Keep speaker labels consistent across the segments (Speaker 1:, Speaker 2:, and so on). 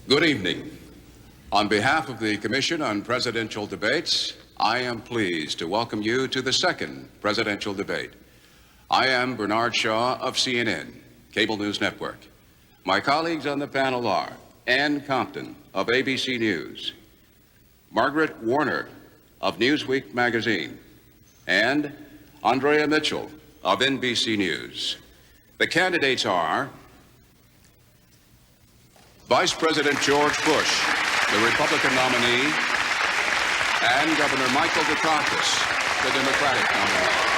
Speaker 1: Good evening. On behalf of the Commission on Presidential Debates, I am pleased to welcome you to the second presidential debate. I am Bernard Shaw of CNN, Cable News Network. My colleagues on the panel are Ann Compton of ABC News, Margaret Warner of Newsweek magazine, and Andrea Mitchell of NBC News. The candidates are Vice President George Bush, the Republican nominee, and Governor Michael Dukakis, the Democratic nominee.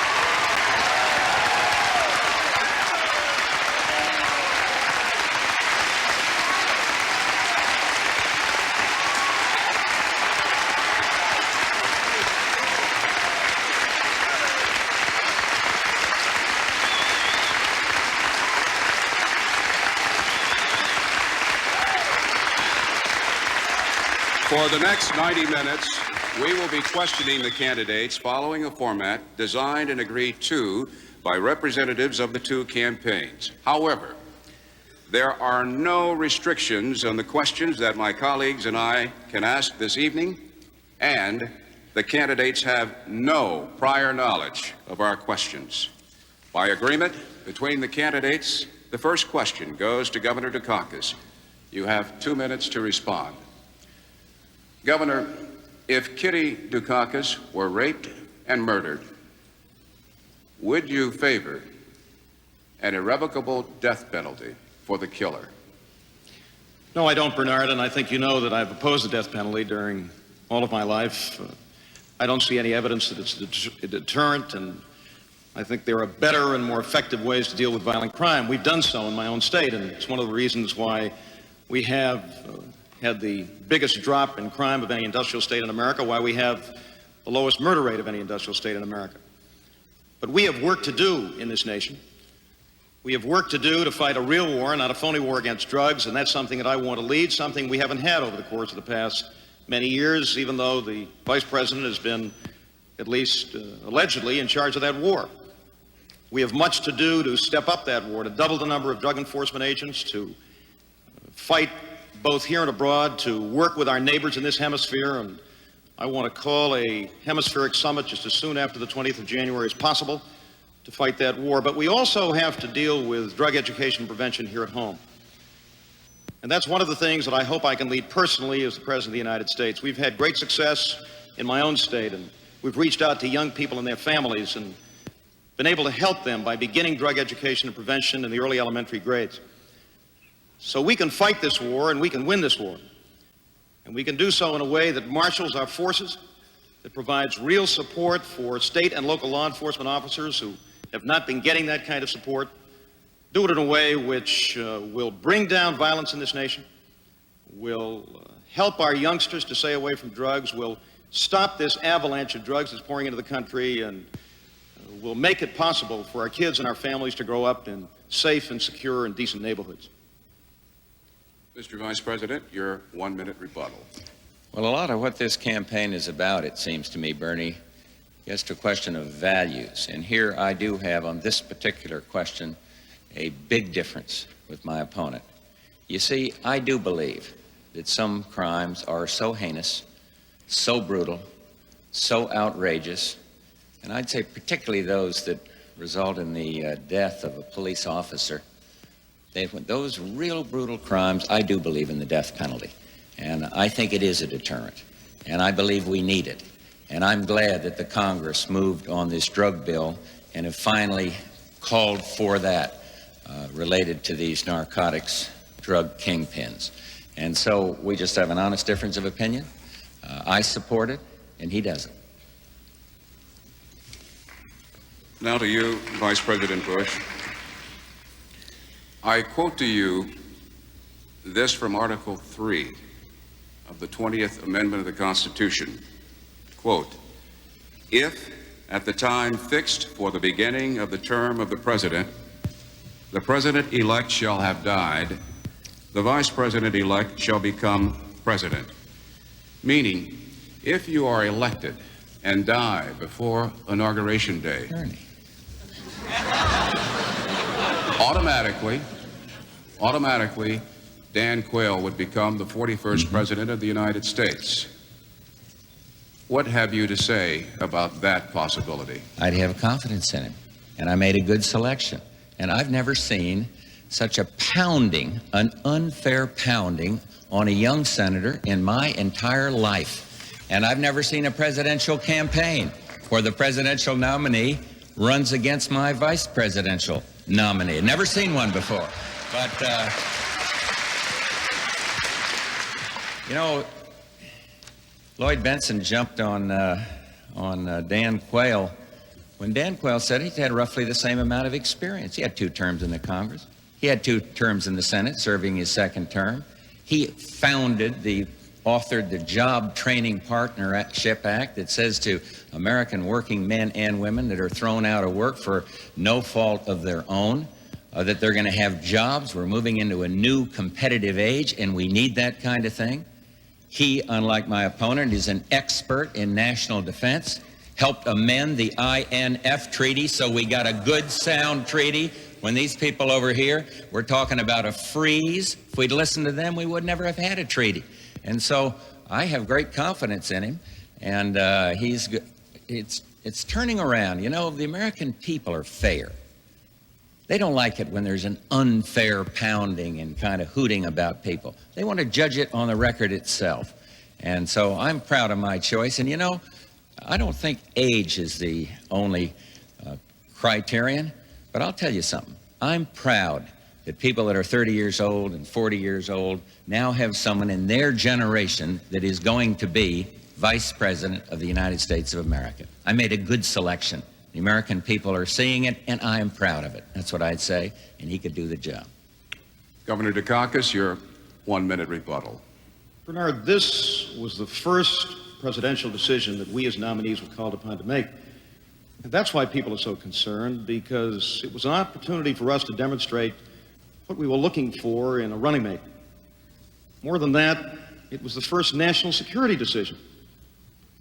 Speaker 1: For the next 90 minutes, we will be questioning the candidates following a format designed and agreed to by representatives of the two campaigns. However, there are no restrictions on the questions that my colleagues and I can ask this evening, and the candidates have no prior knowledge of our questions. By agreement between the candidates, the first question goes to Governor Dukakis. You have 2 minutes to respond. Governor, if Kitty Dukakis were raped and murdered, would you favor an irrevocable death penalty for the killer?
Speaker 2: No, I don't, Bernard, and I think you know that I've opposed the death penalty during all of my life. I don't see any evidence that it's a deterrent, and I think there are better and more effective ways to deal with violent crime. We've done so in my own state, and it's one of the reasons why we have had the biggest drop in crime of any industrial state in America, why we have the lowest murder rate of any industrial state in America. But we have work to do in this nation. We have work to do to fight a real war, not a phony war against drugs, and that's something that I want to lead, something we haven't had over the course of the past many years, even though the Vice President has been, at least allegedly, in charge of that war. We have much to do to step up that war, to double the number of drug enforcement agents, to fight both here and abroad, to work with our neighbors in this hemisphere, and I want to call a hemispheric summit just as soon after the 20th of January as possible to fight that war. But we also have to deal with drug education and prevention here at home. And that's one of the things that I hope I can lead personally as the President of the United States. We've had great success in my own state, and we've reached out to young people and their families and been able to help them by beginning drug education and prevention in the early elementary grades. So we can fight this war and we can win this war. And we can do so in a way that marshals our forces, that provides real support for state and local law enforcement officers who have not been getting that kind of support, do it in a way which will bring down violence in this nation, will help our youngsters to stay away from drugs, will stop this avalanche of drugs that's pouring into the country, and will make it possible for our kids and our families to grow up in safe and secure and decent neighborhoods.
Speaker 1: Mr. Vice President, your 1 minute rebuttal.
Speaker 3: Well, a lot of what this campaign is about, it seems to me, Bernie, gets to a question of values. And here I do have, on this particular question, a big difference with my opponent. You see, I do believe that some crimes are so heinous, so brutal, so outrageous, and I'd say particularly those that result in the death of a police officer. Those real brutal crimes, I do believe in the death penalty. And I think it is a deterrent. And I believe we need it. And I'm glad that the Congress moved on this drug bill and have finally called for that related to these narcotics drug kingpins. And so we just have an honest difference of opinion. I support it, and he doesn't.
Speaker 1: Now to you, Vice President Bush. I quote to you this from Article 3 of the 20th Amendment of the Constitution. Quote, if at the time fixed for the beginning of the term of the President-elect shall have died, the Vice President-elect shall become President. Meaning, if you are elected and die before Inauguration Day,
Speaker 3: Ernie.
Speaker 1: automatically, Dan Quayle would become the 41st President of the United States. What have you to say about that possibility?
Speaker 3: I'd have confidence in him, and I made a good selection. And I've never seen such a pounding, an unfair pounding on a young senator in my entire life. And I've never seen a presidential campaign where the presidential nominee runs against my vice presidential nominee. Never seen one before. But, you know, Lloyd Bentsen jumped on Dan Quayle when Dan Quayle said he'd had roughly the same amount of experience. He had 2 terms in the Congress. He had 2 terms in the Senate, serving his 2nd term. He authored the Job Training Partnership Act that says to American working men and women that are thrown out of work for no fault of their own, that they're going to have jobs. We're moving into a new competitive age, and we need that kind of thing. He, unlike my opponent, is an expert in national defense, helped amend the INF treaty, so we got a good, sound treaty. When these people over here were talking about a freeze, if we'd listened to them, we would never have had a treaty. And so I have great confidence in him, and it's turning around. You know, the American people are fair. They don't like it when there's an unfair pounding and kind of hooting about people. They want to judge it on the record itself. And so I'm proud of my choice. And, you know, I don't think age is the only criterion, but I'll tell you something. I'm proud that people that are 30 years old and 40 years old now have someone in their generation that is going to be Vice President of the United States of America. I made a good selection. The American people are seeing it, and I am proud of it. That's what I'd say, and he could do the job.
Speaker 1: Governor Dukakis, your 1-minute rebuttal.
Speaker 2: Bernard, this was the first presidential decision that we as nominees were called upon to make. And that's why people are so concerned, because it was an opportunity for us to demonstrate what we were looking for in a running mate. More than that, it was the first national security decision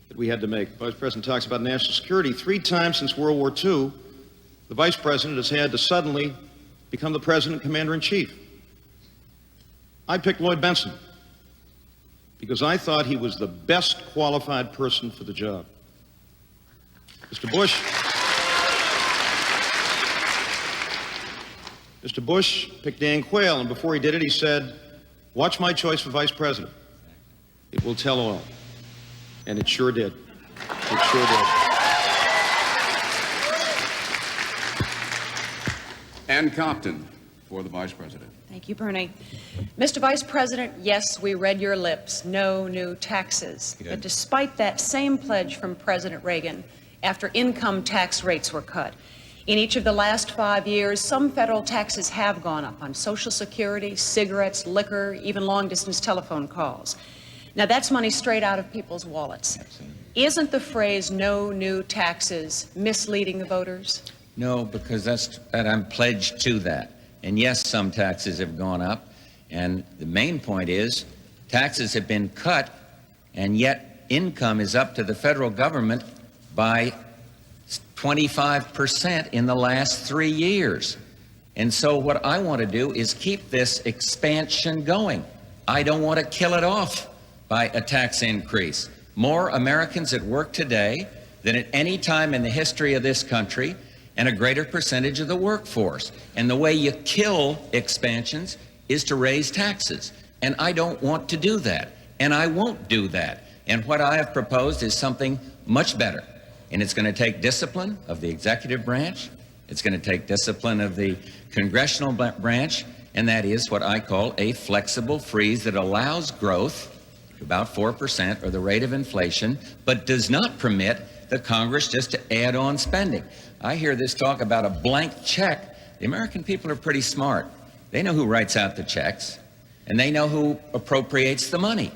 Speaker 2: that we had to make. The Vice President talks about national security. 3 times since World War II, the Vice President has had to suddenly become the President and Commander-in-Chief. I picked Lloyd Bentsen because I thought he was the best qualified person for the job. Mr. Bush picked Dan Quayle, and before he did it, he said, "Watch my choice for Vice President. It will tell all." And it sure did. It sure did.
Speaker 1: Ann Compton for the Vice President.
Speaker 4: Thank you, Bernie. Mr. Vice President, yes, we read your lips. No new taxes.
Speaker 3: Good.
Speaker 4: But despite that same pledge from President Reagan, after income tax rates were cut, in each of the last 5 years, some federal taxes have gone up on Social Security, cigarettes, liquor, even long-distance telephone calls. Now, that's money straight out of people's wallets.
Speaker 3: Absolutely.
Speaker 4: Isn't the phrase "no new taxes" misleading the voters?
Speaker 3: No, because that I'm pledged to that. And yes, some taxes have gone up. And the main point is taxes have been cut, and yet income is up to the federal government by 25% in the last 3 years. And so what I want to do is keep this expansion going. I don't want to kill it off by a tax increase. More Americans at work today than at any time in the history of this country, and a greater percentage of the workforce. And the way you kill expansions is to raise taxes. And I don't want to do that. And I won't do that. And what I have proposed is something much better. And it's going to take discipline of the executive branch. It's going to take discipline of the congressional branch. And that is what I call a flexible freeze that allows growth, about 4% or the rate of inflation, but does not permit the Congress just to add on spending. I hear this talk about a blank check. The American people are pretty smart. They know who writes out the checks, and they know who appropriates the money.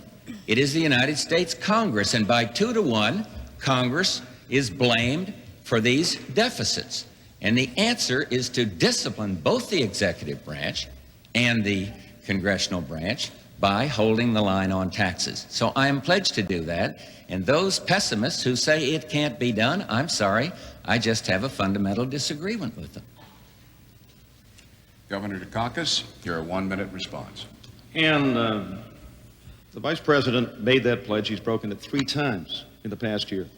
Speaker 3: It is the United States Congress, and by 2-1, Congress is blamed for these deficits. And the answer is to discipline both the executive branch and the congressional branch by holding the line on taxes. So I am pledged to do that. And those pessimists who say it can't be done, I'm sorry, I just have a fundamental disagreement with them.
Speaker 1: Governor Dukakis, your 1-minute response.
Speaker 2: And the Vice President made that pledge. He's broken it 3 times in the past year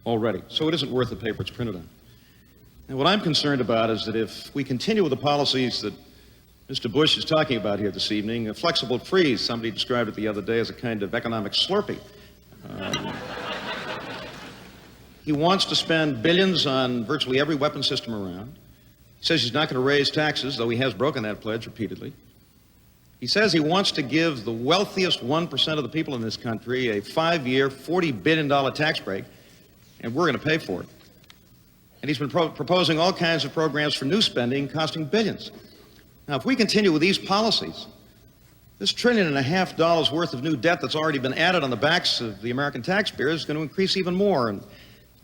Speaker 2: already. So it isn't worth the paper it's printed on. And what I'm concerned about is that if we continue with the policies that Mr. Bush is talking about here this evening, a flexible freeze, somebody described it the other day as a kind of economic Slurpee. He wants to spend billions on virtually every weapon system around. He says he's not going to raise taxes, though he has broken that pledge repeatedly. He says he wants to give the wealthiest 1% of the people in this country a 5-year, $40 billion tax break, and we're going to pay for it. And he's been proposing all kinds of programs for new spending costing billions. Now, if we continue with these policies, this $1.5 trillion worth of new debt that's already been added on the backs of the American taxpayer is going to increase even more. And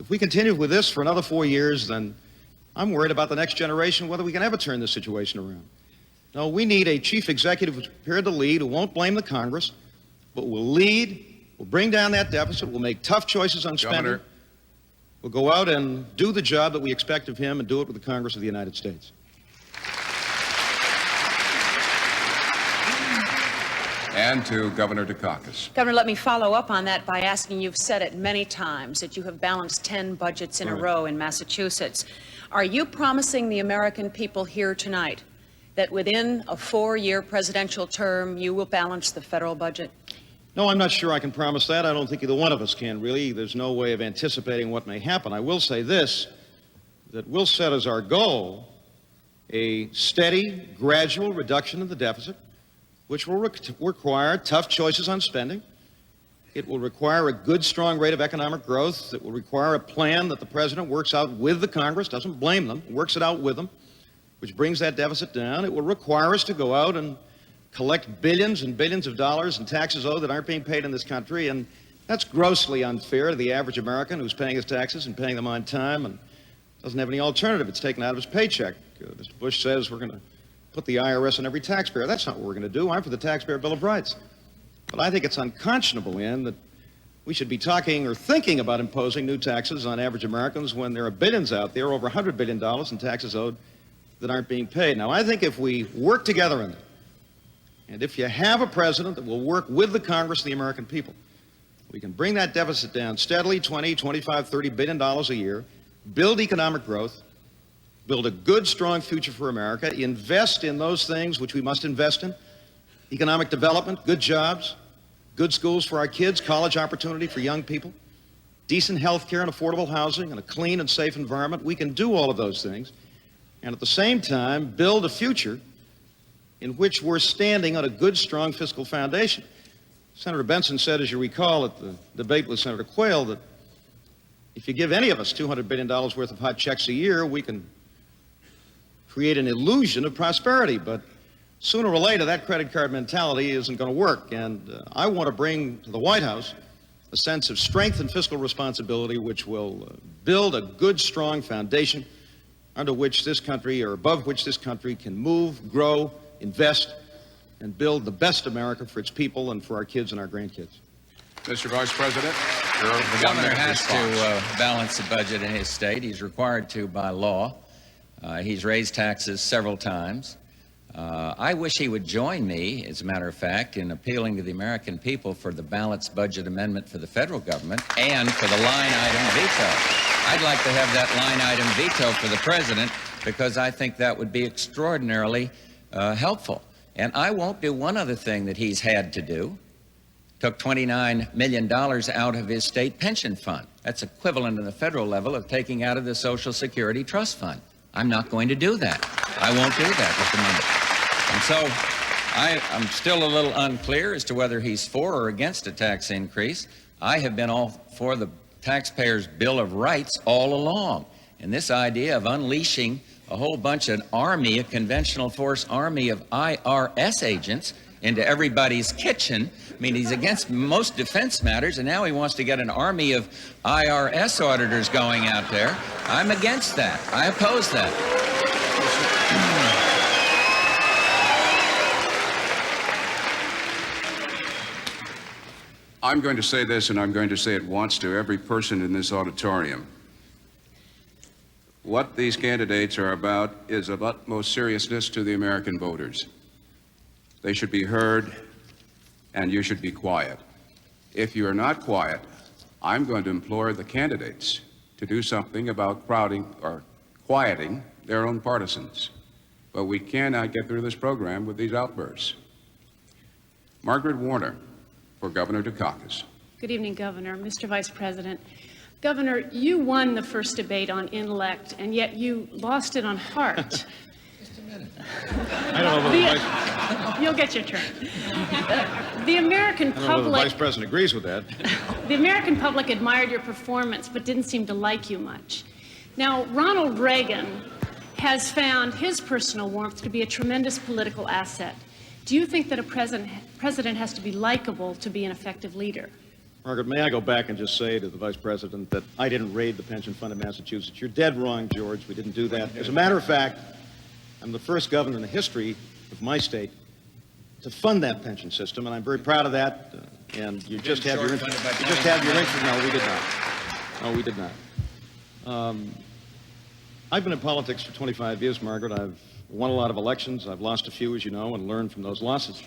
Speaker 2: if we continue with this for another 4 years, then I'm worried about the next generation, whether we can ever turn this situation around. No, we need a chief executive who's prepared to lead, who won't blame the Congress, but will lead, will bring down that deficit, will make tough choices on spending.
Speaker 1: Governor.
Speaker 2: Will go out and do the job that we expect of him and do it with the Congress of the United States.
Speaker 1: And to Governor Dukakis.
Speaker 4: Governor, let me follow up on that by asking, you've said it many times that you have balanced 10 budgets in a row in Massachusetts. Are you promising the American people here tonight that within a 4-year presidential term you will balance the federal budget?
Speaker 2: No, I'm not sure I can promise that. I don't think either one of us can, really. There's no way of anticipating what may happen. I will say this, that we'll set as our goal a steady, gradual reduction of the deficit, which will require tough choices on spending. It will require a good, strong rate of economic growth. It will require a plan that the President works out with the Congress, doesn't blame them, works it out with them, which brings that deficit down. It will require us to go out and collect billions and billions of dollars in taxes owed that aren't being paid in this country, and that's grossly unfair to the average American who's paying his taxes and paying them on time and doesn't have any alternative. It's taken out of his paycheck. Mr. Bush says we're going to put the IRS on every taxpayer. That's not what we're going to do. I'm for the Taxpayer Bill of Rights. But I think it's unconscionable, Ann, that we should be talking or thinking about imposing new taxes on average Americans when there are billions out there, over $100 billion in taxes owed that aren't being paid. Now, I think if we work together in that, and if you have a president that will work with the Congress and the American people, we can bring that deficit down steadily, $20, $25, $30 billion a year, build economic growth, build a good, strong future for America, invest in those things which we must invest in, economic development, good jobs, good schools for our kids, college opportunity for young people, decent health care and affordable housing, and a clean and safe environment. We can do all of those things, and at the same time, build a future in which we're standing on a good, strong fiscal foundation. Senator Benson said, as you recall, at the debate with Senator Quayle, that if you give any of us $200 billion worth of hot checks a year, we can create an illusion of prosperity. But sooner or later, that credit card mentality isn't going to work. And I want to bring to the White House a sense of strength and fiscal responsibility which will build a good, strong foundation under which this country, or above which this country, can move, grow, invest, and build the best America for its people and for our kids and our grandkids.
Speaker 1: Mr. Vice President, your
Speaker 3: The governor
Speaker 1: 1-minute
Speaker 3: has
Speaker 1: response.
Speaker 3: to balance the budget in his state. He's required to by law. He's raised taxes several times. I wish he would join me, as a matter of fact, in appealing to the American people for the balanced budget amendment for the federal government and for the line item veto. I'd like to have that line item veto for the president because I think that would be extraordinarily helpful. And I won't do one other thing that he's had to do. Took $29 million out of his state pension fund. That's equivalent on the federal level of taking out of the Social Security Trust Fund. I'm not going to do that. I won't do that at the moment. And so I'm still a little unclear as to whether he's for or against a tax increase. I have been all for the taxpayers' Bill of Rights all along. And this idea of unleashing a whole bunch of army, a conventional force army of IRS agents into everybody's kitchen. I mean, he's against most defense matters, and now he wants to get an army of IRS auditors going out there. I'm against that. I oppose that.
Speaker 1: I'm going to say this, and I'm going to say it once to every person in this auditorium. What these candidates are about is of utmost seriousness to the American voters. They should be heard, and you should be quiet. If you are not quiet, I'm going to implore the candidates to do something about crowding or quieting their own partisans. But we cannot get through this program with these outbursts. Margaret Warner for Governor Dukakis.
Speaker 5: Good evening, Governor. Mr. Vice President. Governor, you won the first debate on intellect, and yet you lost it on heart.
Speaker 2: I don't know whether
Speaker 5: You'll get your turn. The American
Speaker 2: I don't know whether the
Speaker 5: public,
Speaker 2: Vice President agrees with that.
Speaker 5: the American public admired your performance, but didn't seem to like you much. Now, Ronald Reagan has found his personal warmth to be a tremendous political asset. Do you think that a president has to be likable to be an effective leader?
Speaker 2: Margaret, may I go back and just say to the Vice President that I didn't raid the pension fund of Massachusetts. You're dead wrong, George. We didn't do that. As a matter of fact, I'm the first governor in the history of my state to fund that pension system, and I'm very proud of that. And you just have your interest. You just have your interest. No, we did not. No, we did not. I've been in politics for 25 years, Margaret. I've won a lot of elections. I've lost a few, as you know, and learned from those losses.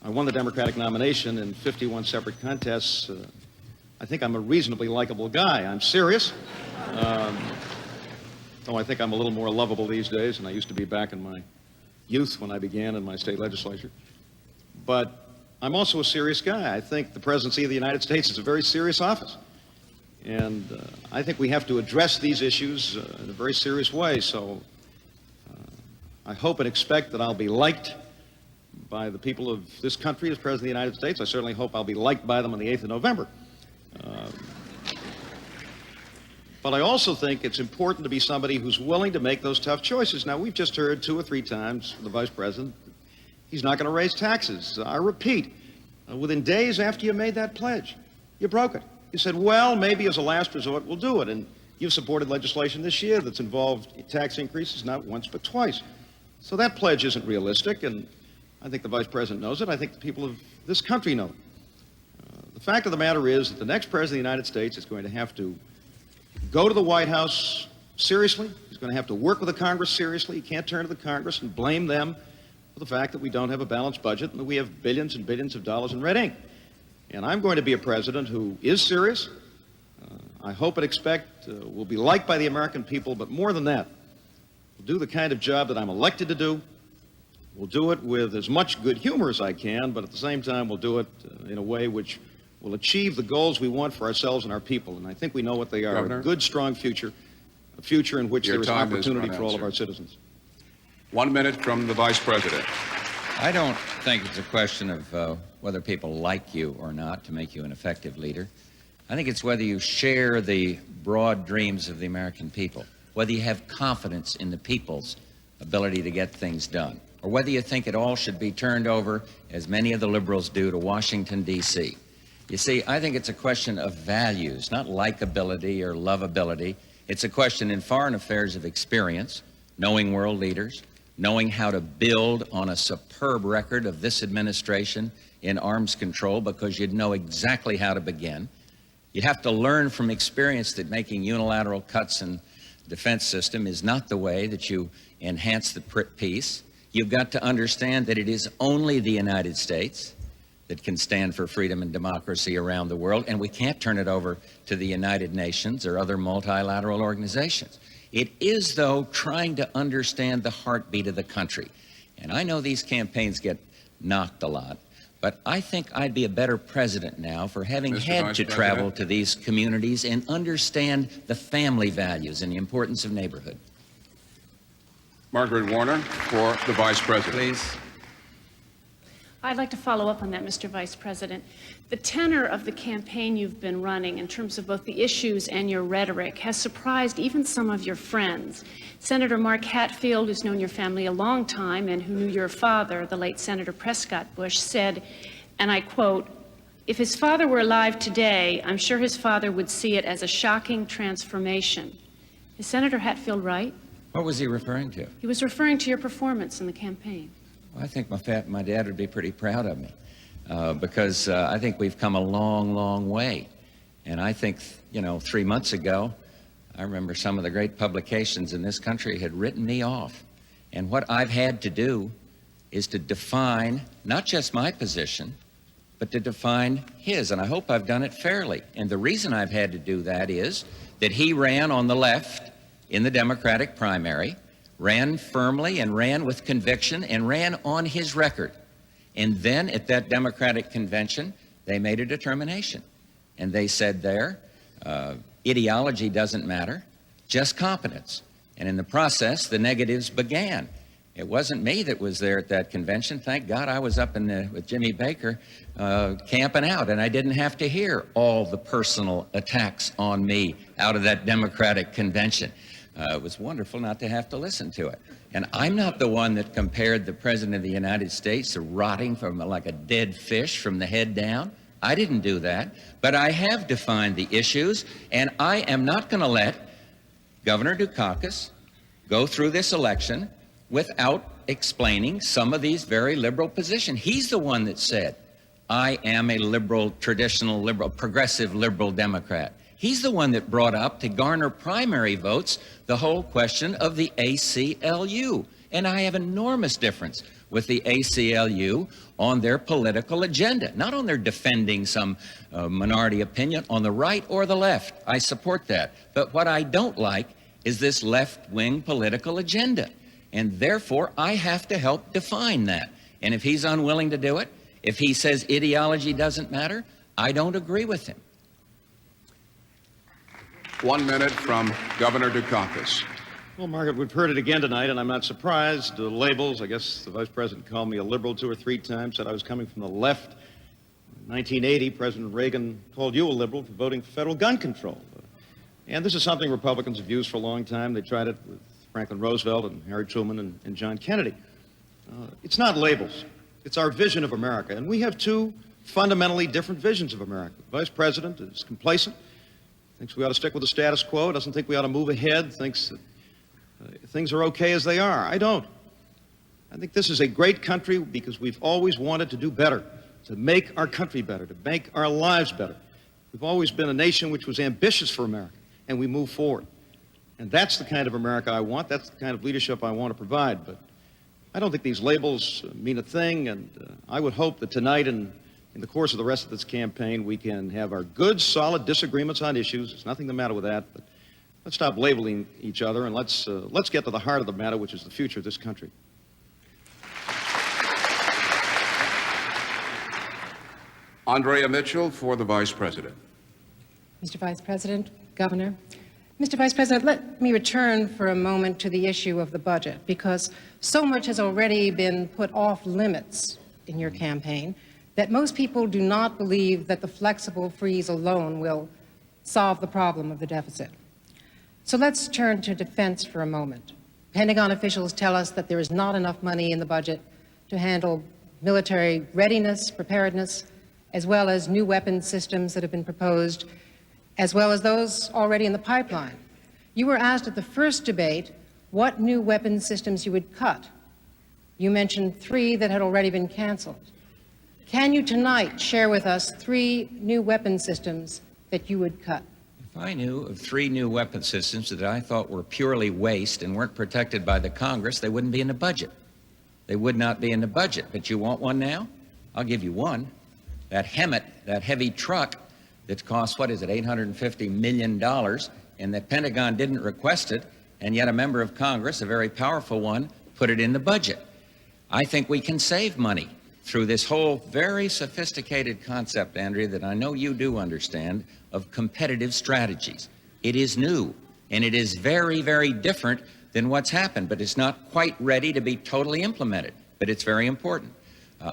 Speaker 2: I won the Democratic nomination in 51 separate contests. I think I'm a reasonably likable guy. I'm serious. Though I think I'm a little more lovable these days than I used to be back in my youth when I began in my state legislature. But I'm also a serious guy. I think the presidency of the United States is a very serious office. And I think we have to address these issues in a very serious way. So I hope and expect that I'll be liked by the people of this country as President of the United States. I certainly hope I'll be liked by them on the 8th of November. But I also think it's important to be somebody who's willing to make those tough choices. Now, we've just heard 2 or 3 times from the Vice President, he's not going to raise taxes. I repeat, within days after you made that pledge, you broke it. You said, well, maybe as a last resort, we'll do it. And you've supported legislation this year that's involved tax increases not once but twice. So that pledge isn't realistic, and I think the Vice President knows it. I think the people of this country know it. The fact of the matter is that the next President of the United States is going to have to go to the White House seriously. He's going to have to work with the Congress seriously. He can't turn to the Congress and blame them for the fact that we don't have a balanced budget and that we have billions and billions of dollars in red ink. And I'm going to be a president who is serious. I hope and expect will be liked by the American people, but more than that, will do the kind of job that I'm elected to do. We'll do it with as much good humor as I can, but at the same time, we'll do it in a way which will achieve the goals we want for ourselves and our people. And I think we know what they are.
Speaker 1: Governor?
Speaker 2: A good, strong future, a future in which
Speaker 1: Your
Speaker 2: there is
Speaker 1: time is
Speaker 2: opportunity
Speaker 1: run
Speaker 2: for
Speaker 1: out,
Speaker 2: all of
Speaker 1: sir.
Speaker 2: our citizens.
Speaker 1: 1 minute from the Vice President.
Speaker 3: I don't think it's a question of whether people like you or not to make you an effective leader. I think it's whether you share the broad dreams of the American people, whether you have confidence in the people's ability to get things done, or whether you think it all should be turned over, as many of the liberals do, to Washington, D.C. You see, I think it's a question of values, not likability or lovability. It's a question in foreign affairs of experience, knowing world leaders, knowing how to build on a superb record of this administration in arms control, because you'd know exactly how to begin. You have to learn from experience that making unilateral cuts in the defense system is not the way that you enhance the peace. You've got to understand that it is only the United States that can stand for freedom and democracy around the world, and we can't turn it over to the United Nations or other multilateral organizations. It is, though, trying to understand the heartbeat of the country. And I know these campaigns get knocked a lot, but I think I'd be a better president now for having
Speaker 1: Mr.
Speaker 3: had
Speaker 1: Vice
Speaker 3: to
Speaker 1: President.
Speaker 3: travel to these communities and understand the family values and the importance of neighborhood.
Speaker 1: Margaret Warner for the Vice President.
Speaker 3: Please.
Speaker 5: I'd like to follow up on that, Mr. Vice President. The tenor of the campaign you've been running in terms of both the issues and your rhetoric has surprised even some of your friends. Senator Mark Hatfield, who's known your family a long time and who knew your father, the late Senator Prescott Bush, said, and I quote, "If his father were alive today, I'm sure his father would see it as a shocking transformation." Is Senator Hatfield right?
Speaker 3: What was he referring to?
Speaker 5: He was referring to your performance in the campaign.
Speaker 3: Well, I think my dad would be pretty proud of me because I think we've come a long, long way. And I think, 3 months ago, I remember some of the great publications in this country had written me off. And what I've had to do is to define not just my position, but to define his. And I hope I've done it fairly. And the reason I've had to do that is that he ran on the left in the Democratic primary, ran firmly and ran with conviction and ran on his record. And then at that Democratic convention, they made a determination. And they said there, ideology doesn't matter, just competence. And in the process, the negatives began. It wasn't me that was there at that convention. Thank God I was up with Jimmy Baker camping out, and I didn't have to hear all the personal attacks on me out of that Democratic convention. It was wonderful not to have to listen to it. And I'm not the one that compared the President of the United States to rotting from like a dead fish from the head down. I didn't do that, but I have defined the issues, and I am not going to let Governor Dukakis go through this election without explaining some of these very liberal positions. He's the one that said, I am a liberal, traditional liberal, progressive liberal Democrat. He's the one that brought up to garner primary votes the whole question of the ACLU. And I have enormous difference with the ACLU on their political agenda, not on their defending some minority opinion on the right or the left. I support that. But what I don't like is this left-wing political agenda. And therefore, I have to help define that. And if he's unwilling to do it, if he says ideology doesn't matter, I don't agree with him.
Speaker 1: 1 minute from Governor Dukakis.
Speaker 2: Well, Margaret, we've heard it again tonight, and I'm not surprised. The labels, I guess the Vice President called me a liberal 2 or 3 times, said I was coming from the left. In 1980, President Reagan called you a liberal for voting for federal gun control. And this is something Republicans have used for a long time. They tried it with Franklin Roosevelt and Harry Truman and John Kennedy. It's not labels. It's our vision of America. And we have 2 fundamentally different visions of America. The Vice President is complacent, thinks we ought to stick with the status quo, doesn't think we ought to move ahead, thinks that things are okay as they are. I don't. I think this is a great country because we've always wanted to do better, to make our country better, to make our lives better. We've always been a nation which was ambitious for America, and we move forward. And that's the kind of America I want. That's the kind of leadership I want to provide. But I don't think these labels mean a thing, and I would hope that tonight and in the course of the rest of this campaign, we can have our good, solid disagreements on issues. There's nothing the matter with that, but let's stop labeling each other, and let's get to the heart of the matter, which is the future of this country.
Speaker 1: Andrea Mitchell for the Vice President.
Speaker 6: Mr. Vice President, Governor. Mr. Vice President, let me return for a moment to the issue of the budget, because so much has already been put off limits in your campaign that most people do not believe that the flexible freeze alone will solve the problem of the deficit. So let's turn to defense for a moment. Pentagon officials tell us that there is not enough money in the budget to handle military readiness, preparedness, as well as new weapons systems that have been proposed, as well as those already in the pipeline. You were asked at the first debate what new weapons systems you would cut. You mentioned 3 that had already been canceled. Can you tonight share with us 3 new weapon systems that you would cut?
Speaker 3: If I knew of 3 new weapon systems that I thought were purely waste and weren't protected by the Congress, they wouldn't be in the budget. They would not be in the budget. But you want one now? I'll give you one. That Hemet, that heavy truck that costs, what is it, $850 million, and the Pentagon didn't request it, and yet a member of Congress, a very powerful one, put it in the budget. I think we can save money through this whole very sophisticated concept, Andrea, that I know you do understand, of competitive strategies. It is new, and it is very, very different than what's happened, but it's not quite ready to be totally implemented, but it's very important.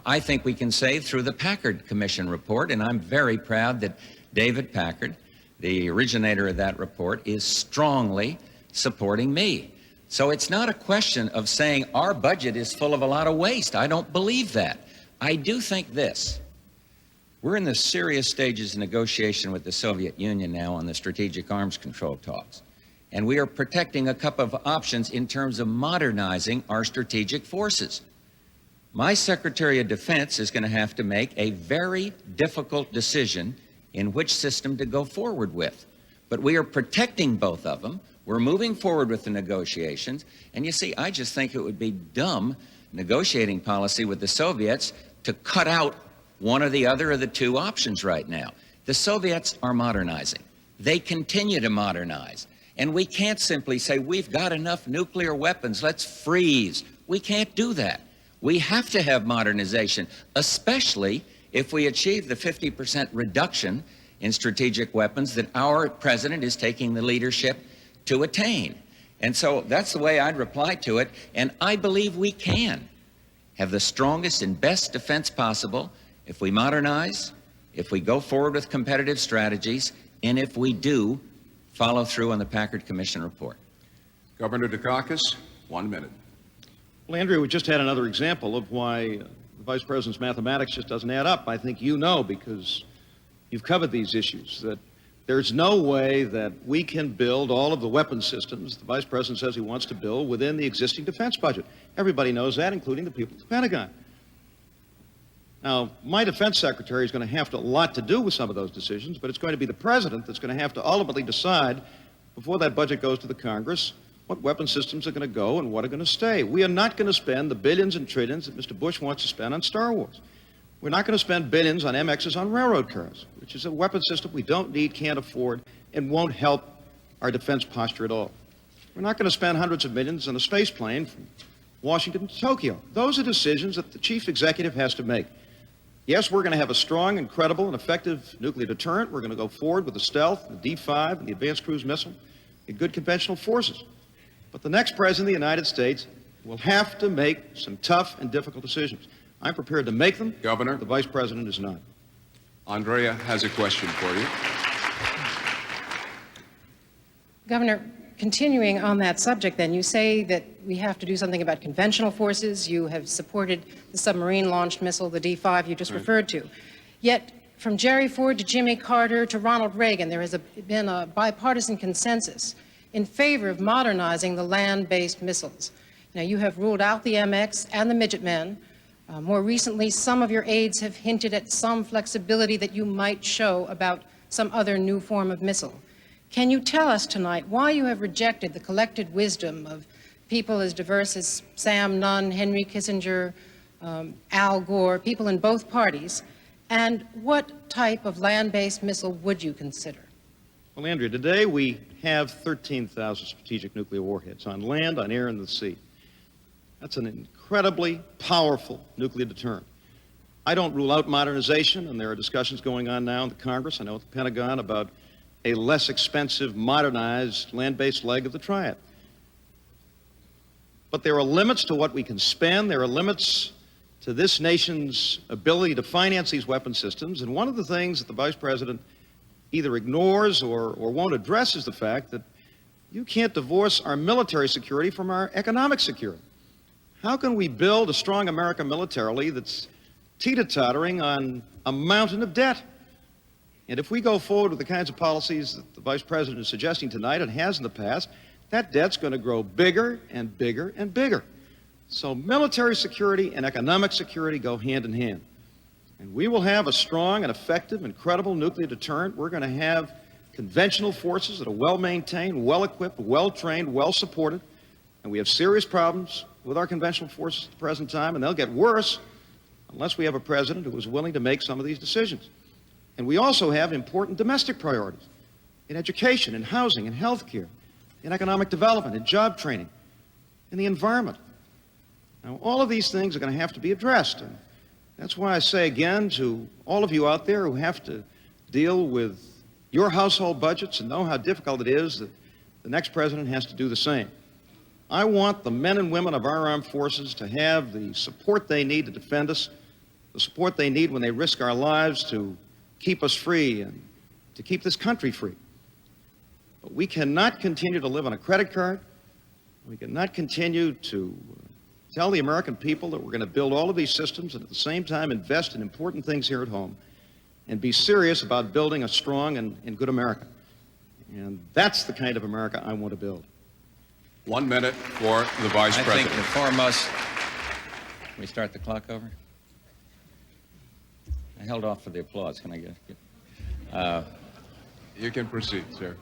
Speaker 3: I think we can save through the Packard Commission report, and I'm very proud that David Packard, the originator of that report, is strongly supporting me. So it's not a question of saying our budget is full of a lot of waste. I don't believe that. I do think this. We're in the serious stages of negotiation with the Soviet Union now on the strategic arms control talks. And we are protecting a couple of options in terms of modernizing our strategic forces. My Secretary of Defense is going to have to make a very difficult decision in which system to go forward with. But we are protecting both of them. We're moving forward with the negotiations. And you see, I just think it would be dumb negotiating policy with the Soviets to cut out one or the other of the two options right now. The Soviets are modernizing. They continue to modernize. And we can't simply say, we've got enough nuclear weapons, let's freeze. We can't do that. We have to have modernization, especially if we achieve the 50% reduction in strategic weapons that our president is taking the leadership to attain. And so that's the way I'd reply to it. And I believe we can have the strongest and best defense possible if we modernize, if we go forward with competitive strategies, and if we do follow through on the Packard Commission report.
Speaker 1: Governor Dukakis, 1 minute.
Speaker 2: Well, Andrea, we just had another example of why the Vice President's mathematics just doesn't add up. I think you know, because you've covered these issues, that there's no way that we can build all of the weapon systems the Vice President says he wants to build within the existing defense budget. Everybody knows that, including the people at the Pentagon. Now, my defense secretary is going to have a lot to do with some of those decisions, but it's going to be the president that's going to have to ultimately decide before that budget goes to the Congress what weapon systems are going to go and what are going to stay. We are not going to spend the billions and trillions that Mr. Bush wants to spend on Star Wars. We're not going to spend billions on MXs on railroad cars, which is a weapon system we don't need, can't afford, and won't help our defense posture at all. We're not going to spend hundreds of millions on a space plane from Washington to Tokyo. Those are decisions that the chief executive has to make. Yes, we're going to have a strong and credible and effective nuclear deterrent. We're going to go forward with the stealth, the D-5, and the advanced cruise missile, and good conventional forces. But the next president of the United States will have to make some tough and difficult decisions. I'm prepared to make them.
Speaker 1: Governor.
Speaker 2: The Vice President is not.
Speaker 1: Andrea has a question for you.
Speaker 6: Governor, continuing on that subject then, you say that we have to do something about conventional forces. You have supported the submarine-launched missile, the D-5 you just referred to. Yet, from Jerry Ford to Jimmy Carter to Ronald Reagan, there has been a bipartisan consensus in favor of modernizing the land-based missiles. Now, you have ruled out the MX and the Midgetmen. More recently, some of your aides have hinted at some flexibility that you might show about some other new form of missile. Can you tell us tonight why you have rejected the collected wisdom of people as diverse as Sam Nunn, Henry Kissinger, Al Gore, people in both parties, and what type of land-based missile would you consider?
Speaker 2: Well, Andrea, today we have 13,000 strategic nuclear warheads on land, on air, and the sea. That's an incredibly powerful nuclear deterrent. I don't rule out modernization, and there are discussions going on now in the Congress, I know at the Pentagon, about a less expensive, modernized, land-based leg of the triad. But there are limits to what we can spend. There are limits to this nation's ability to finance these weapon systems. And one of the things that the Vice President either ignores or won't address is the fact that you can't divorce our military security from our economic security. How can we build a strong American militarily that's teeter-tottering on a mountain of debt? And if we go forward with the kinds of policies that the Vice President is suggesting tonight and has in the past, that debt's going to grow bigger and bigger and bigger. So military security and economic security go hand in hand. And we will have a strong and effective and credible nuclear deterrent. We're going to have conventional forces that are well-maintained, well-equipped, well-trained, well-supported. And we have serious problems with our conventional forces at the present time, and they'll get worse unless we have a president who is willing to make some of these decisions. And we also have important domestic priorities in education, in housing, in health care, in economic development, in job training, in the environment. Now, all of these things are going to have to be addressed. And that's why I say again to all of you out there who have to deal with your household budgets and know how difficult it is, that the next president has to do the same. I want the men and women of our armed forces to have the support they need to defend us, the support they need when they risk our lives to keep us free and to keep this country free. But we cannot continue to live on a credit card. We cannot continue to tell the American people that we're going to build all of these systems and at the same time invest in important things here at home and be serious about building a strong and good America. And that's the kind of America I want to build.
Speaker 1: 1 minute for the Vice President.
Speaker 3: I think the foremost... Can we start the clock over? I held off for the applause. Can I get
Speaker 1: You can proceed, sir.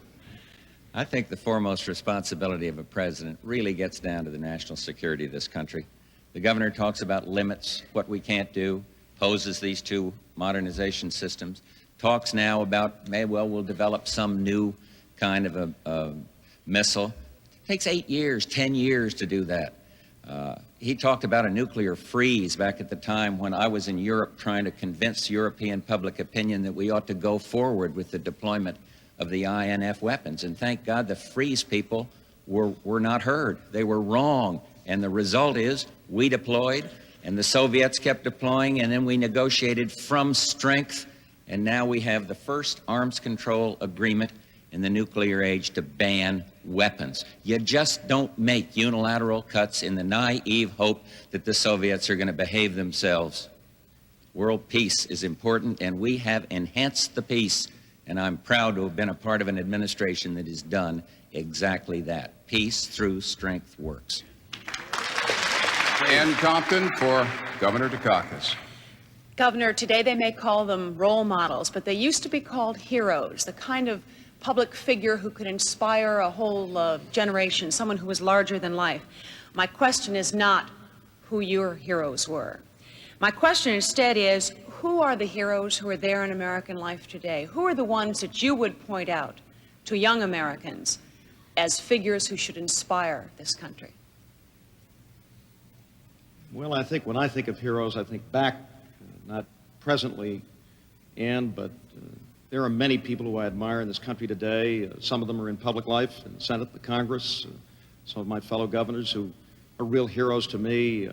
Speaker 3: I think the foremost responsibility of a president really gets down to the national security of this country. The governor talks about limits, what we can't do, opposes these two modernization systems, talks now about, we'll develop some new kind of a missile. It takes 8 years, 10 years to do that. He talked about a nuclear freeze back at the time when I was in Europe trying to convince European public opinion that we ought to go forward with the deployment of the INF weapons. And thank God the freeze people were not heard. They were wrong. And the result is we deployed, and the Soviets kept deploying, and then we negotiated from strength, and now we have the first arms control agreement in the nuclear age to ban weapons. You just don't make unilateral cuts in the naive hope that the Soviets are going to behave themselves. World peace is important, and we have enhanced the peace, and I'm proud to have been a part of an administration that has done exactly that. Peace through strength works.
Speaker 1: Ann Compton for Governor Dukakis.
Speaker 4: Governor, today they may call them role models, but they used to be called heroes, the kind of public figure who could inspire a whole generation, someone who was larger than life. My question is not who your heroes were. My question instead is, who are the heroes who are there in American life today? Who are the ones that you would point out to young Americans as figures who should inspire this country?
Speaker 2: Well, I think when I think of heroes, I think back, not presently, but there are many people who I admire in this country today. Some of them are in public life, in the Senate, the Congress, some of my fellow governors who are real heroes to me.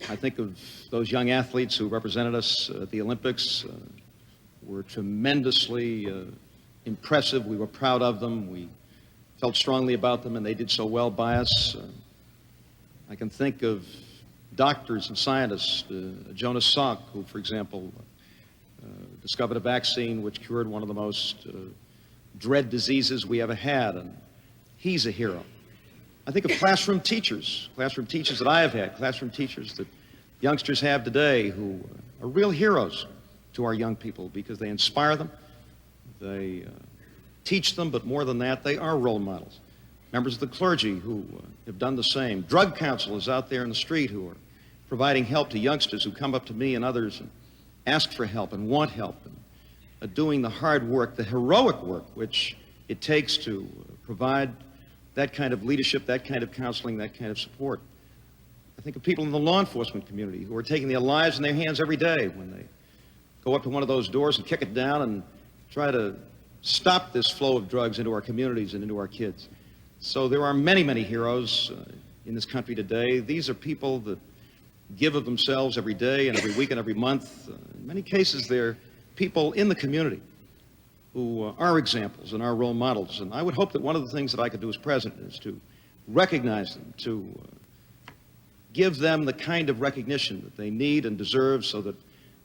Speaker 2: I think of those young athletes who represented us at the Olympics, were tremendously impressive. We were proud of them. We felt strongly about them, and they did so well by us. I can think of doctors and scientists, Jonas Salk, who, for example, discovered a vaccine which cured one of the most dread diseases we ever had, and he's a hero. I think of classroom teachers that I have had, classroom teachers that youngsters have today who are real heroes to our young people because they inspire them, they teach them, but more than that, they are role models. Members of the clergy who have done the same. Drug counselors out there in the street who are providing help to youngsters who come up to me and others and ask for help and want help and are doing the hard work, the heroic work which it takes to provide that kind of leadership, that kind of counseling, that kind of support. I think of people in the law enforcement community who are taking their lives in their hands every day when they go up to one of those doors and kick it down and try to stop this flow of drugs into our communities and into our kids. So there are many, many heroes in this country today. These are people that give of themselves every day and every week and every month. In many cases, they're people in the community who are examples and are role models. And I would hope that one of the things that I could do as president is to recognize them, to give them the kind of recognition that they need and deserve so that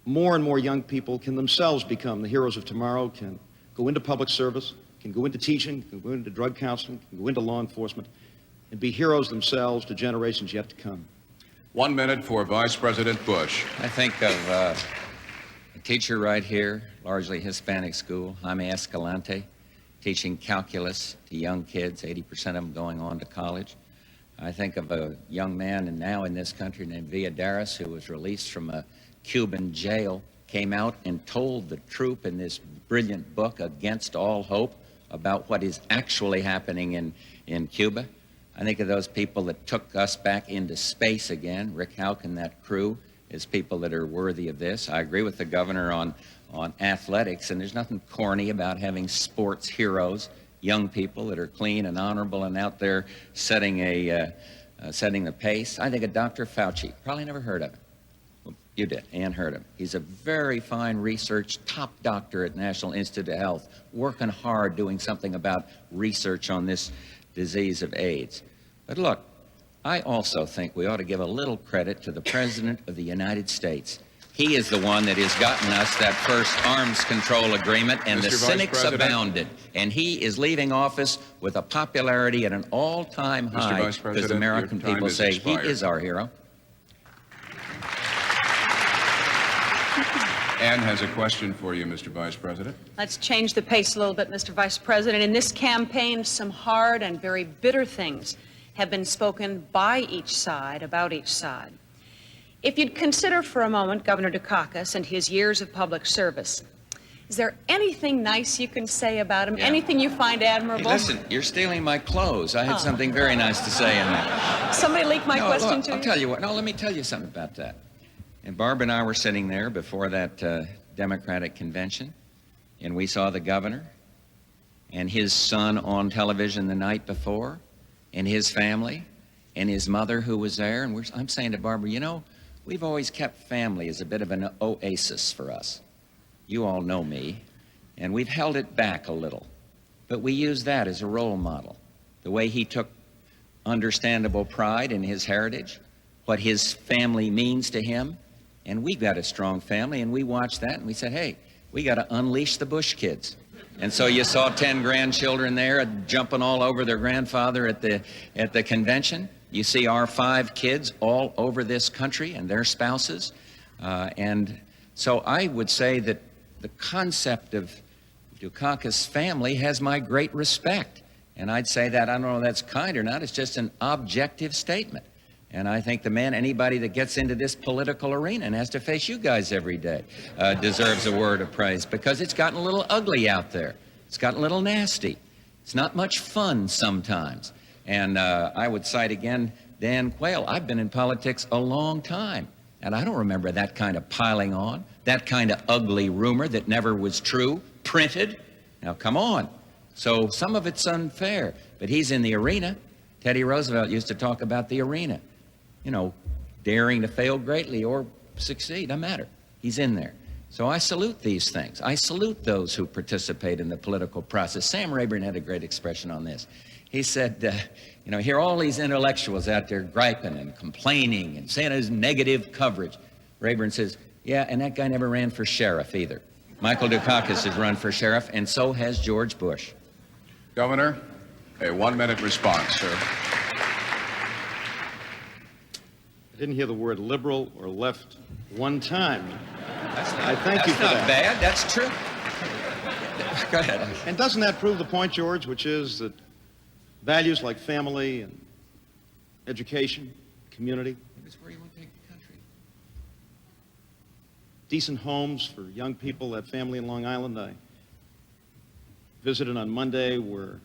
Speaker 2: more and more young people can themselves become the heroes of tomorrow, can go into public service, can go into teaching, can go into drug counseling, can go into law enforcement, and be heroes themselves to generations yet to come.
Speaker 1: 1 minute for Vice President Bush.
Speaker 3: I think of a teacher right here, largely Hispanic school, Jaime Escalante, teaching calculus to young kids, 80% of them going on to college. I think of a young man and now in this country named Villadares, who was released from a Cuban jail, came out and told the troop in this brilliant book, Against All Hope, about what is actually happening in Cuba. I think of those people that took us back into space again, Rick Houck and that crew, as people that are worthy of this. I agree with the governor on athletics, and there's nothing corny about having sports heroes, young people that are clean and honorable and out there setting the pace. I think of Dr. Fauci. Probably never heard of him. Well, you did. Ann heard him. He's a very fine research, top doctor at National Institute of Health, working hard doing something about research on this disease of AIDS. But look, I also think we ought to give a little credit to the President of the United States. He is the one that has gotten us that first arms control agreement, and the cynics abounded. And he is leaving office with a popularity at an all-time high because American people say he is our hero.
Speaker 1: Ann has a question for you, Mr. Vice President.
Speaker 4: Let's change the pace a little bit, Mr. Vice President. In this campaign, some hard and very bitter things have been spoken by each side, about each side. If you'd consider for a moment Governor Dukakis and his years of public service, is there anything nice you can say about him?
Speaker 3: Yeah.
Speaker 4: Anything you find
Speaker 3: Hey,
Speaker 4: admirable?
Speaker 3: listen, you're stealing my clothes. I had something very nice to say in there.
Speaker 4: Somebody leaked my
Speaker 3: No,
Speaker 4: question
Speaker 3: look,
Speaker 4: to
Speaker 3: I'll
Speaker 4: you?
Speaker 3: tell you what. No, let me tell you something about that. And Barb and I were sitting there before that Democratic convention, and we saw the governor and his son on television the night before, and his family, and his mother who was there. And I'm saying to Barbara, you know, we've always kept family as a bit of an oasis for us. You all know me. And we've held it back a little. But we use that as a role model. The way he took understandable pride in his heritage, what his family means to him. And we've got a strong family, and we watched that, and we said, hey, we got to unleash the Bush kids. And so you saw 10 grandchildren there jumping all over their grandfather at the convention. You see our 5 kids all over this country and their spouses. And so I would say that the concept of Dukakis' family has my great respect. And I'd say that, I don't know if that's kind or not, it's just an objective statement. And I think the man, anybody that gets into this political arena and has to face you guys every day, deserves a word of praise, because it's gotten a little ugly out there. It's gotten a little nasty. It's not much fun sometimes. And I would cite again Dan Quayle. I've been in politics a long time, and I don't remember that kind of piling on, that kind of ugly rumor that never was true, printed. Now, come on. So some of it's unfair, but he's in the arena. Teddy Roosevelt used to talk about the arena. You know, daring to fail greatly or succeed, doesn't matter. He's in there. So I salute these things. I salute those who participate in the political process. Sam Rayburn had a great expression on this. He said, you know, hear all these intellectuals out there griping and complaining and saying there's negative coverage. Rayburn says, yeah, and that guy never ran for sheriff either. Michael Dukakis has run for sheriff, and so has George Bush.
Speaker 1: Governor, a 1-minute response, sir.
Speaker 2: I didn't hear the word liberal or left one time. I thank you for
Speaker 3: That's not
Speaker 2: that.
Speaker 3: bad. That's true. Go ahead.
Speaker 2: And doesn't that prove the point, George, which is that values like family and education, community,
Speaker 3: It's where you want to take the country.
Speaker 2: decent homes for young people, that family in Long Island I visited on Monday where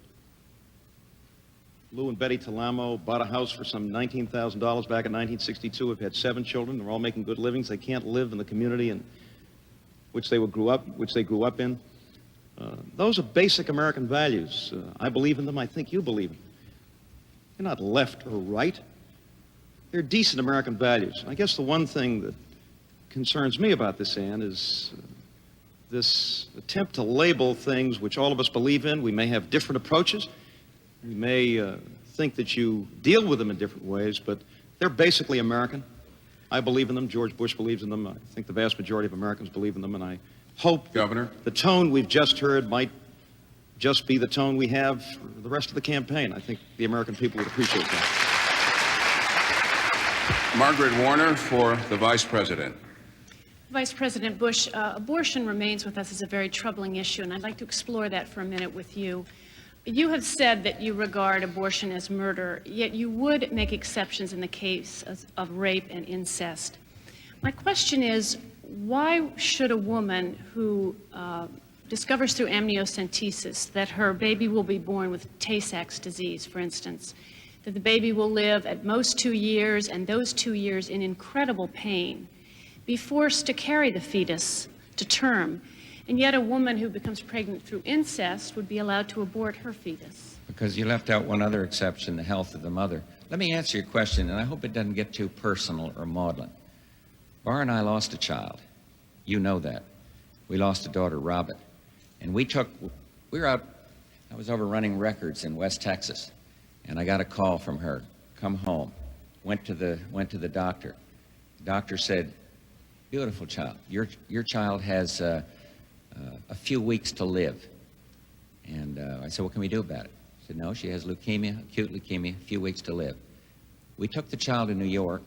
Speaker 2: Lou and Betty Talamo bought a house for some $19,000 back in 1962. Have had 7 children. They're all making good livings. They can't live in the community in which they grew up in. Those are basic American values. I believe in them. I think you believe in them. They're not left or right. They're decent American values. I guess the one thing that concerns me about this, Ann, is this attempt to label things which all of us believe in. We may have different approaches. We may think that you deal with them in different ways, but they're basically American. I believe in them. George Bush believes in them. I think the vast majority of Americans believe in them, and I hope
Speaker 1: Governor.
Speaker 2: the tone we've just heard might just be the tone we have for the rest of the campaign. I think the American people would appreciate that.
Speaker 1: Margaret Warner for the Vice President.
Speaker 5: Vice President Bush, abortion remains with us as a very troubling issue, and I'd like to explore that for a minute with you. You have said that you regard abortion as murder, yet you would make exceptions in the case of rape and incest. My question is, why should a woman who discovers through amniocentesis that her baby will be born with Tay-Sachs disease, for instance, that the baby will live at most 2 years, and those 2 years in incredible pain, be forced to carry the fetus to term, and yet a woman who becomes pregnant through incest would be allowed to abort her fetus?
Speaker 3: Because you left out one other exception, the health of the mother. Let me answer your question, and I hope it doesn't get too personal or maudlin. Bar and I lost a child. You know that. We lost a daughter, Robin. And we were out, I was over running records in West Texas, and I got a call from her, come home. Went to the doctor. The doctor said, beautiful child. Your child has a few weeks to live. And I said, what can we do about it? He said, no, she has leukemia, acute leukemia, a few weeks to live. We took the child to New York.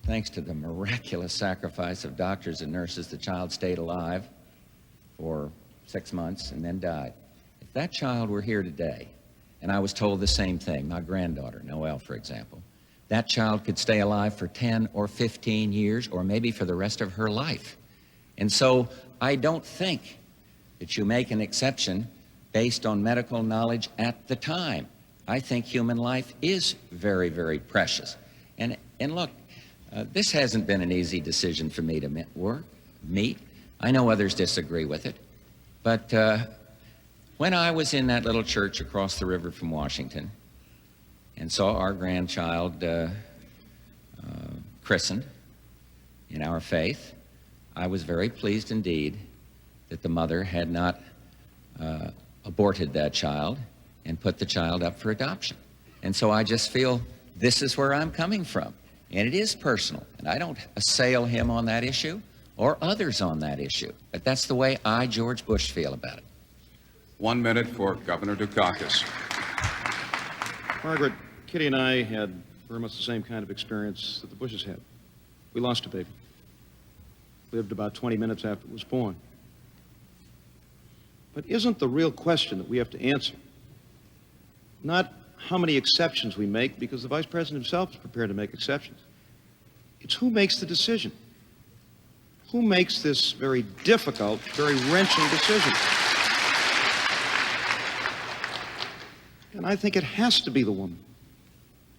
Speaker 3: Thanks to the miraculous sacrifice of doctors and nurses, the child stayed alive for 6 months and then died. If that child were here today, and I was told the same thing, my granddaughter, Noelle, for example, that child could stay alive for 10 or 15 years or maybe for the rest of her life. And so I don't think that you make an exception based on medical knowledge at the time. I think human life is very, very precious. And look, this hasn't been an easy decision for me to meet. I know others disagree with it. But when I was in that little church across the river from Washington and saw our grandchild christened in our faith, I was very pleased indeed that the mother had not aborted that child and put the child up for adoption. And so I just feel this is where I'm coming from. And it is personal. And I don't assail him on that issue or others on that issue. But that's the way I, George Bush, feel about it.
Speaker 1: 1 minute for Governor Dukakis.
Speaker 2: Margaret, Kitty and I had very much the same kind of experience that the Bushes had. We lost a baby. Lived about 20 minutes after it was born. But isn't the real question that we have to answer not how many exceptions we make, because the Vice President himself is prepared to make exceptions. It's who makes the decision. Who makes this very difficult, very wrenching decision? And I think it has to be the woman,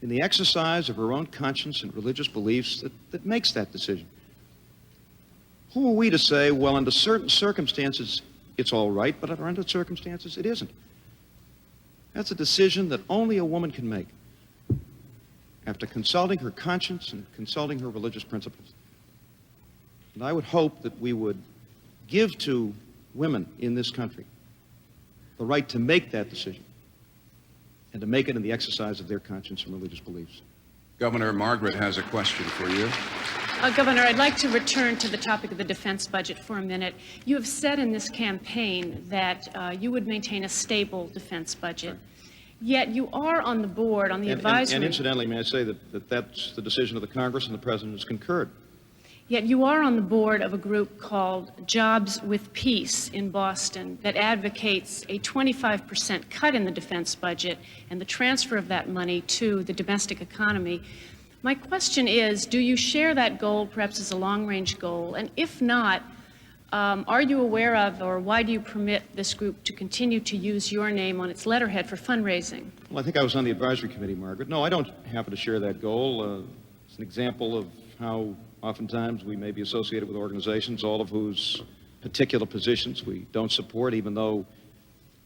Speaker 2: in the exercise of her own conscience and religious beliefs, that makes that decision. Who are we to say, well, under certain circumstances, it's all right, but under other circumstances, it isn't? That's a decision that only a woman can make after consulting her conscience and consulting her religious principles. And I would hope that we would give to women in this country the right to make that decision and to make it in the exercise of their conscience and religious beliefs.
Speaker 1: Governor, Margaret has a question for you.
Speaker 5: Governor, I'd like to return to the topic of the defense budget for a minute. You have said in this campaign that you would maintain a stable defense budget. Yet you are on the board, on the advisory...
Speaker 2: And incidentally, may I say that that's the decision of the Congress and the President has concurred.
Speaker 5: Yet you are on the board of a group called Jobs with Peace in Boston that advocates a 25% cut in the defense budget and the transfer of that money to the domestic economy. My question is, do you share that goal, perhaps as a long-range goal? And if not, are you aware of, or why do you permit this group to continue to use your name on its letterhead for fundraising?
Speaker 2: Well, I think I was on the advisory committee, Margaret. No, I don't happen to share that goal. It's an example of how oftentimes we may be associated with organizations, all of whose particular positions we don't support, even though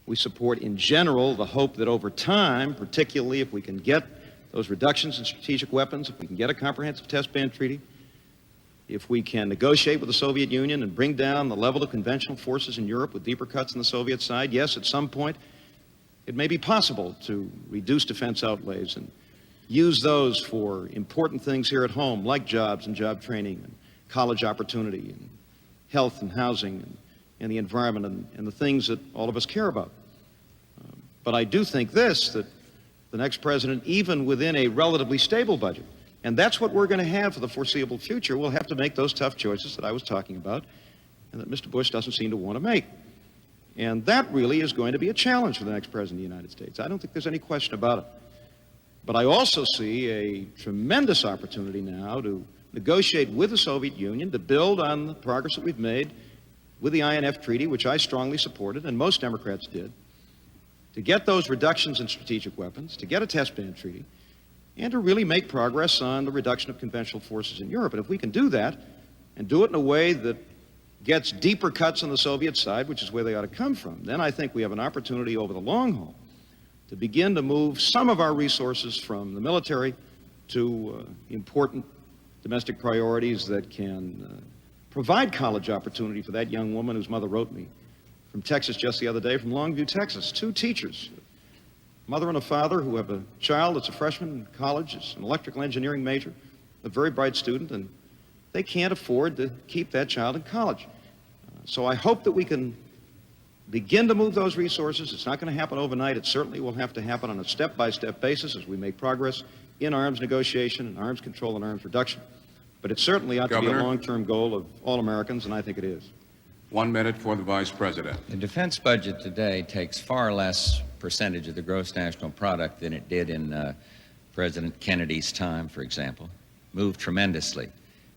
Speaker 2: we support in general the hope that over time, particularly if we can get those reductions in strategic weapons, if we can get a comprehensive test ban treaty, if we can negotiate with the Soviet Union and bring down the level of conventional forces in Europe with deeper cuts on the Soviet side, yes, at some point, it may be possible to reduce defense outlays and use those for important things here at home, like jobs and job training and college opportunity and health and housing and the environment and the things that all of us care about. But I do think this, that the next president, even within a relatively stable budget, and that's what we're going to have for the foreseeable future, we'll have to make those tough choices that I was talking about and that Mr. Bush doesn't seem to want to make. And that really is going to be a challenge for the next president of the United States. I don't think there's any question about it. But I also see a tremendous opportunity now to negotiate with the Soviet Union to build on the progress that we've made with the INF Treaty, which I strongly supported, and most Democrats did, to get those reductions in strategic weapons, to get a test ban treaty, and to really make progress on the reduction of conventional forces in Europe. And if we can do that, and do it in a way that gets deeper cuts on the Soviet side, which is where they ought to come from, then I think we have an opportunity over the long haul to begin to move some of our resources from the military to important domestic priorities that can provide college opportunity for that young woman whose mother wrote me from Texas just the other day, from Longview, Texas. 2 teachers, a mother and a father, who have a child that's a freshman in college, is an electrical engineering major, a very bright student, and they can't afford to keep that child in college. So I hope that we can begin to move those resources. It's not going to happen overnight. It certainly will have to happen on a step-by-step basis as we make progress in arms negotiation and arms control and arms reduction. But it certainly ought to be a long-term goal of all Americans, and I think it is.
Speaker 1: 1 minute for the Vice President.
Speaker 3: The defense budget today takes far less percentage of the gross national product than it did in President Kennedy's time, for example, moved tremendously.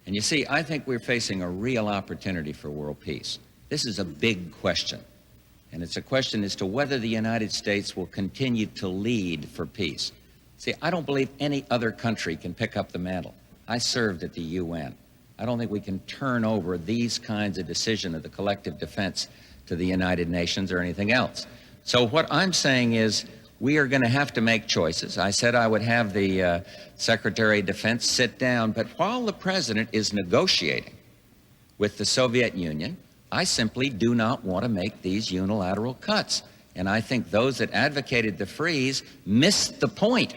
Speaker 3: And you see, I think we're facing a real opportunity for world peace. This is a big question, and it's a question as to whether the United States will continue to lead for peace. See, I don't believe any other country can pick up the mantle. I served at the UN. I don't think we can turn over these kinds of decisions of the collective defense to the United Nations or anything else. So what I'm saying is we are going to have to make choices. I said I would have the Secretary of Defense sit down, but while the President is negotiating with the Soviet Union, I simply do not want to make these unilateral cuts. And I think those that advocated the freeze missed the point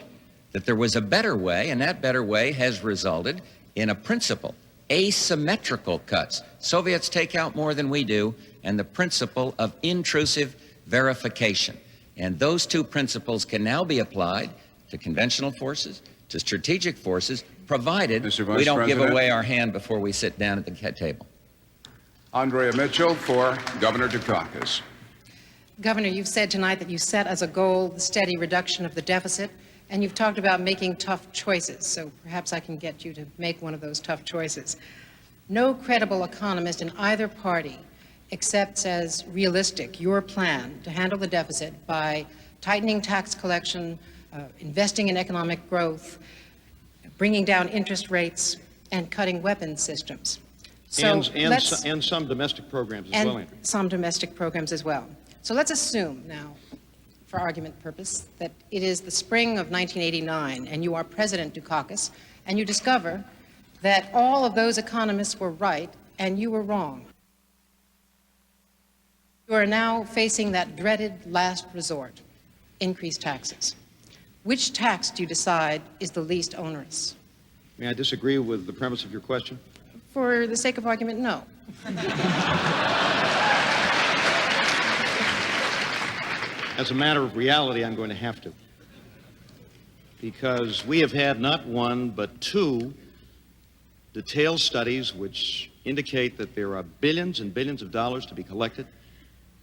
Speaker 3: that there was a better way, and that better way has resulted in a principle, asymmetrical cuts. Soviets take out more than we do, and the principle of intrusive verification. And those two principles can now be applied to conventional forces, to strategic forces, provided we don't give away our hand before we sit down at the table.
Speaker 1: Andrea Mitchell for Governor Dukakis.
Speaker 6: Governor, you've said tonight that you set as a goal the steady reduction of the deficit, and you've talked about making tough choices, so perhaps I can get you to make one of those tough choices. No credible economist in either party accepts as realistic your plan to handle the deficit by tightening tax collection, investing in economic growth, bringing down interest rates, and cutting weapons systems. So
Speaker 2: and some domestic programs as well, Andrew.
Speaker 6: Some domestic programs as well. So let's assume now, for argument purpose, that it is the spring of 1989 and you are President Dukakis, and you discover that all of those economists were right and you were wrong. You are now facing that dreaded last resort, increased taxes. Which tax do you decide is the least onerous?
Speaker 2: May I disagree with the premise of your question?
Speaker 6: For the sake of argument, no.
Speaker 2: As a matter of reality, I'm going to have to. Because we have had not one, but two detailed studies which indicate that there are billions and billions of dollars to be collected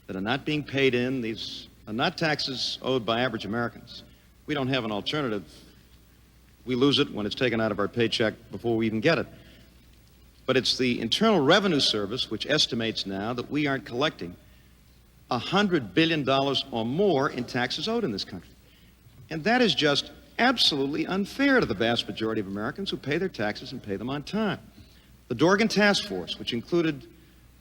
Speaker 2: that are not being paid in. These are not taxes owed by average Americans. We don't have an alternative. We lose it when it's taken out of our paycheck before we even get it. But it's the Internal Revenue Service which estimates now that we aren't collecting $100 billion or more in taxes owed in this country. And that is just absolutely unfair to the vast majority of Americans who pay their taxes and pay them on time. The Dorgan Task Force, which included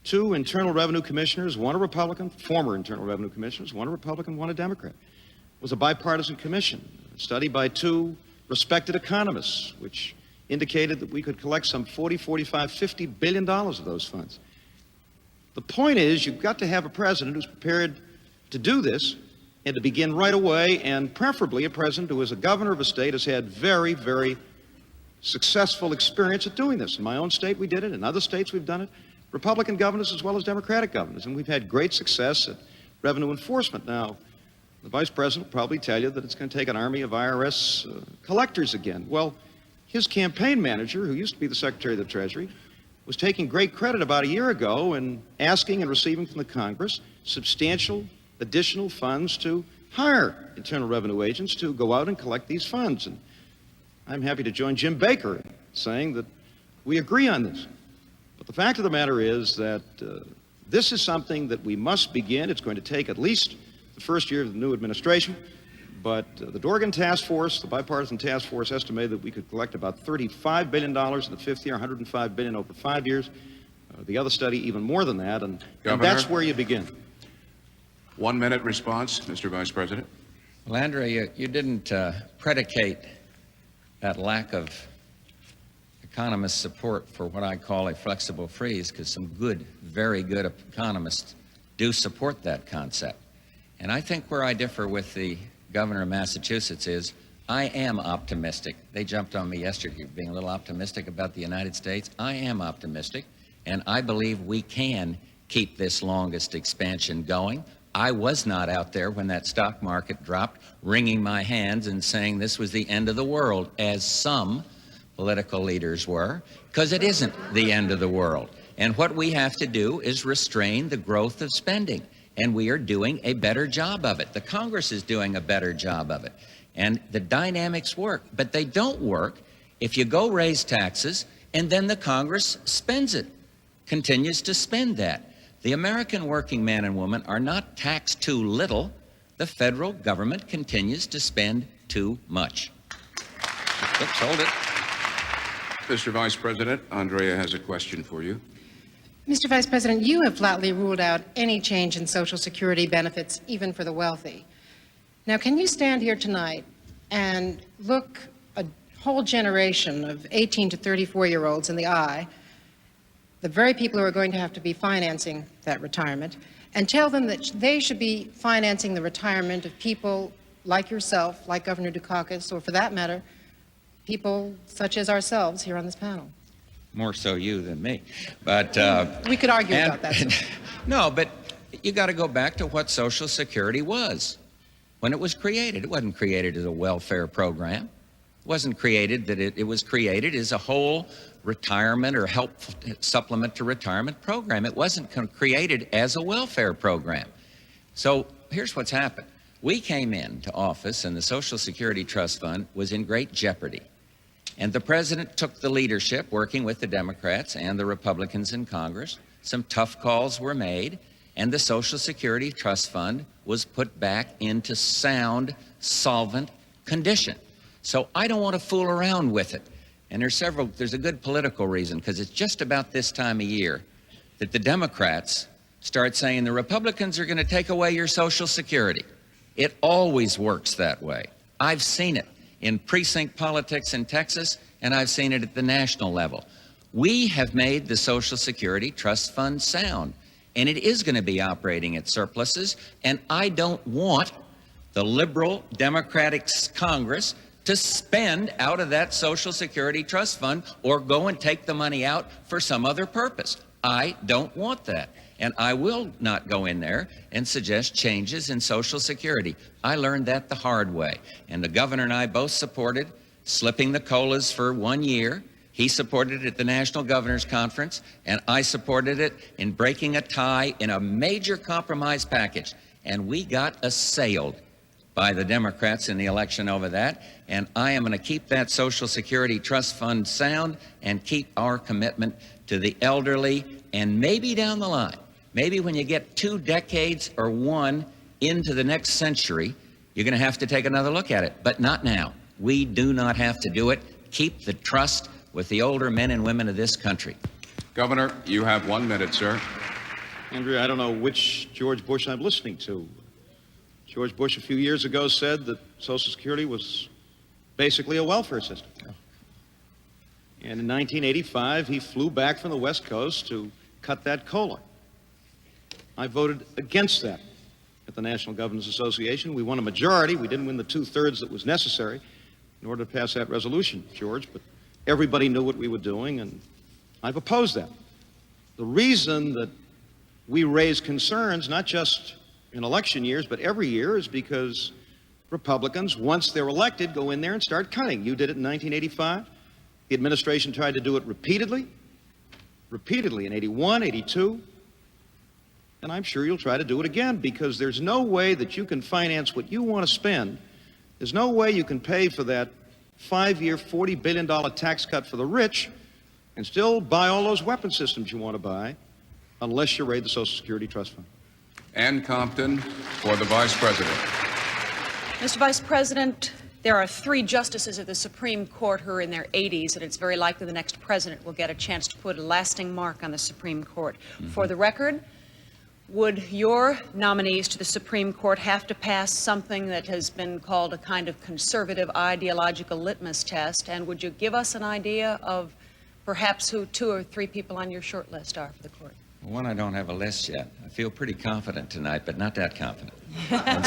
Speaker 2: two Internal Revenue Commissioners, one a Republican, former Internal Revenue Commissioners, one a Republican, one a Democrat, was a bipartisan commission, a study by two respected economists, which indicated that we could collect some $40, $45, $50 billion of those funds. The point is, you've got to have a president who's prepared to do this and to begin right away, and preferably a president who, as a governor of a state, has had very, very successful experience at doing this. In my own state, we did it. In other states, we've done it. Republican governors as well as Democratic governors, and we've had great success at revenue enforcement. Now, the vice president will probably tell you that it's going to take an army of IRS collectors again. Well, his campaign manager, who used to be the Secretary of the Treasury, was taking great credit about a year ago in asking and receiving from the Congress substantial additional funds to hire Internal Revenue agents to go out and collect these funds. And I'm happy to join Jim Baker in saying that we agree on this. But the fact of the matter is that this is something that we must begin. It's going to take at least the first year of the new administration. But the Dorgan Task Force, the bipartisan task force, estimated that we could collect about $35 billion in the fifth year, $105 billion over 5 years. The other study, even more than that, and that's where you begin.
Speaker 1: 1 minute response, Mr. Vice President.
Speaker 3: Well, Andrea, you didn't predicate that lack of economist support for what I call a flexible freeze, because some good, very good economists do support that concept. And I think where I differ with the governor of Massachusetts is I am optimistic. They jumped on me yesterday being a little optimistic about the United States. I am optimistic, and I believe we can keep this longest expansion going. I was not out there when that stock market dropped, wringing my hands and saying this was the end of the world, as some political leaders were, because it isn't the end of the world. And what we have to do is restrain the growth of spending. And we are doing a better job of it. The Congress is doing a better job of it. And the dynamics work, but they don't work if you go raise taxes and then the Congress spends it, continues to spend that. The American working man and woman are not taxed too little. The federal government continues to spend too much. Oops, hold it.
Speaker 1: Mr. Vice President, Andrea has a question for you.
Speaker 6: Mr. Vice President, you have flatly ruled out any change in Social Security benefits, even for the wealthy. Now, can you stand here tonight and look a whole generation of 18 to 34-year-olds in the eye, the very people who are going to have to be financing that retirement, and tell them that they should be financing the retirement of people like yourself, like Governor Dukakis, or for that matter, people such as ourselves here on this panel?
Speaker 3: More so you than me. But
Speaker 6: we could argue about that. Sir.
Speaker 3: No, but you got to go back to what Social Security was when it was created. It wasn't created as a welfare program. It wasn't created that it was created as a whole retirement or help supplement to retirement program. It wasn't created as a welfare program. So here's what's happened. We came into office and the Social Security Trust Fund was in great jeopardy. And the president took the leadership, working with the Democrats and the Republicans in Congress. Some tough calls were made, and the Social Security Trust Fund was put back into sound, solvent condition. So I don't want to fool around with it. And there's a good political reason, because it's just about this time of year that the Democrats start saying the Republicans are going to take away your Social Security. It always works that way. I've seen it in precinct politics in Texas, and I've seen it at the national level. We have made the Social Security Trust Fund sound, and it is going to be operating at surpluses, and I don't want the liberal Democratic Congress to spend out of that Social Security Trust Fund or go and take the money out for some other purpose. I don't want that. And I will not go in there and suggest changes in Social Security. I learned that the hard way. And the governor and I both supported slipping the COLAs for 1 year. He supported it at the National Governors Conference, and I supported it in breaking a tie in a major compromise package. And we got assailed by the Democrats in the election over that. And I am going to keep that Social Security Trust Fund sound and keep our commitment to the elderly, and maybe down the line, maybe when you get 2 decades or one into the next century, you're going to have to take another look at it, but not now. We do not have to do it. Keep the trust with the older men and women of this country.
Speaker 1: Governor, you have 1 minute, sir.
Speaker 2: Andrea, I don't know which George Bush I'm listening to. George Bush a few years ago said that Social Security was basically a welfare system. And in 1985, he flew back from the West Coast to cut that COLA. I voted against that at the National Governors Association. We won a majority. We didn't win the 2/3 that was necessary in order to pass that resolution, George, but everybody knew what we were doing, and I've opposed that. The reason that we raise concerns, not just in election years, but every year, is because Republicans, once they're elected, go in there and start cutting. You did it in 1985. The administration tried to do it repeatedly in 81, 82. And I'm sure you'll try to do it again, because there's no way that you can finance what you want to spend. There's no way you can pay for that 5-year, $40 billion tax cut for the rich and still buy all those weapon systems you want to buy unless you raid the Social Security Trust Fund.
Speaker 1: Ann Compton for the Vice President.
Speaker 4: Mr. Vice President, there are 3 justices of the Supreme Court who are in their 80s, and it's very likely the next president will get a chance to put a lasting mark on the Supreme Court. For the record, would your nominees to the Supreme Court have to pass something that has been called a kind of conservative ideological litmus test? And would you give us an idea of perhaps who 2 or 3 people on your short list are for the court?
Speaker 3: Well, one, I don't have a list yet. I feel pretty confident tonight, but not that confident. And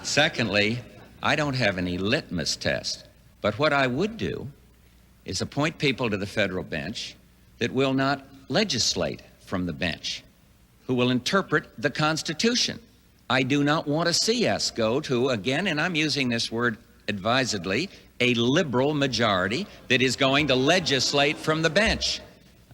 Speaker 3: secondly, I don't have any litmus test. But what I would do is appoint people to the federal bench that will not legislate from the bench, who will interpret the Constitution. I do not want to see us go to, again, and I'm using this word advisedly, a liberal majority that is going to legislate from the bench.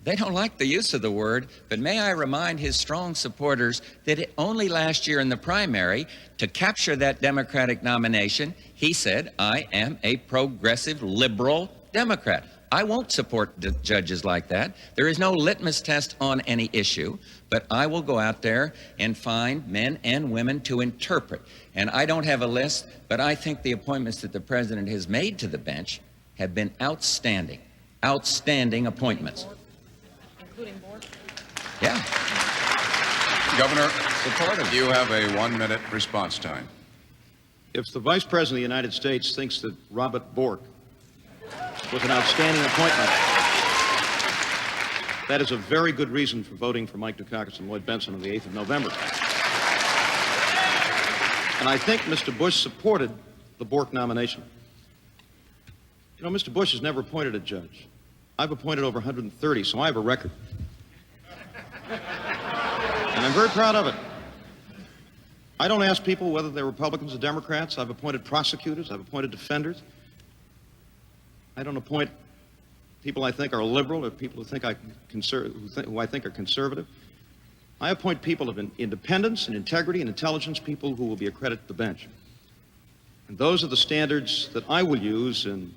Speaker 3: They don't like the use of the word, but may I remind his strong supporters that only last year in the primary, to capture that Democratic nomination, he said, "I am a progressive liberal Democrat. I won't support judges like that. There is no litmus test on any issue, but I will go out there and find men and women to interpret." And I don't have a list, but I think the appointments that the president has made to the bench have been outstanding, outstanding appointments.
Speaker 4: Including board?
Speaker 3: Yeah.
Speaker 1: Governor,
Speaker 3: Supportive.
Speaker 1: you have a 1-minute response time.
Speaker 2: If the Vice President of the United States thinks that Robert Bork was an outstanding appointment, that is a very good reason for voting for Mike Dukakis and Lloyd Bentsen on the 8th of November. And I think Mr. Bush supported the Bork nomination. You know, Mr. Bush has never appointed a judge. I've appointed over 130, so I have a record. And I'm very proud of it. I don't ask people whether they're Republicans or Democrats. I've appointed prosecutors. I've appointed defenders. I don't appoint people I think are liberal or people who I think are conservative. I appoint people of independence and integrity and intelligence, people who will be a credit to the bench. And those are the standards that I will use in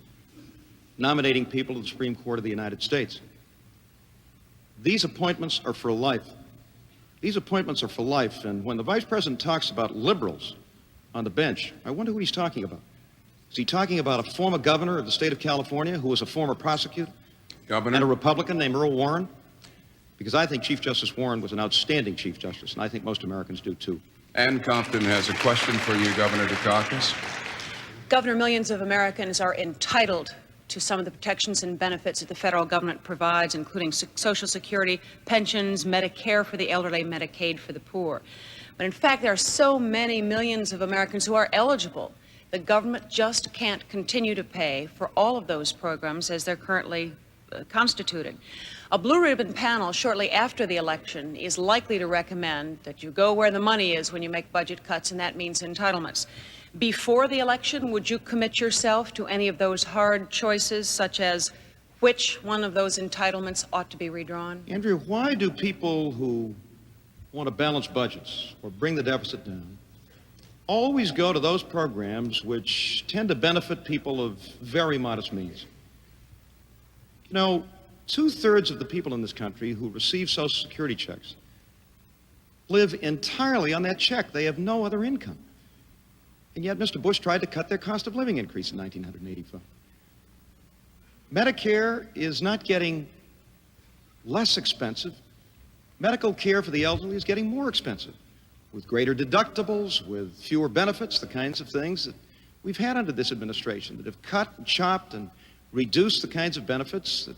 Speaker 2: nominating people to the Supreme Court of the United States. These appointments are for life. These appointments are for life. And when the Vice President talks about liberals on the bench, I wonder who he's talking about. Is he talking about a former governor of the state of California who was a former prosecutor?
Speaker 1: Governor.
Speaker 2: And a Republican named Earl Warren? Because I think Chief Justice Warren was an outstanding Chief Justice, and I think most Americans do too.
Speaker 1: Ann Compton has a question for you, Governor Dukakis.
Speaker 4: Governor, millions of Americans are entitled to some of the protections and benefits that the federal government provides, including Social Security, pensions, Medicare for the elderly, Medicaid for the poor. But in fact, there are so many millions of Americans who are eligible. The government just can't continue to pay for all of those programs as they're currently constituted. A blue ribbon panel shortly after the election is likely to recommend that you go where the money is when you make budget cuts, and that means entitlements. Before the election, would you commit yourself to any of those hard choices, such as which one of those entitlements ought to be redrawn?
Speaker 2: Andrew, why do people who want to balance budgets or bring the deficit down always go to those programs which tend to benefit people of very modest means? You know, 2/3 of the people in this country who receive Social Security checks live entirely on that check. They have no other income. And yet Mr. Bush tried to cut their cost of living increase in 1985. Medicare is not getting less expensive. Medical care for the elderly is getting more expensive, with greater deductibles, with fewer benefits, the kinds of things that we've had under this administration that have cut and chopped and reduced the kinds of benefits that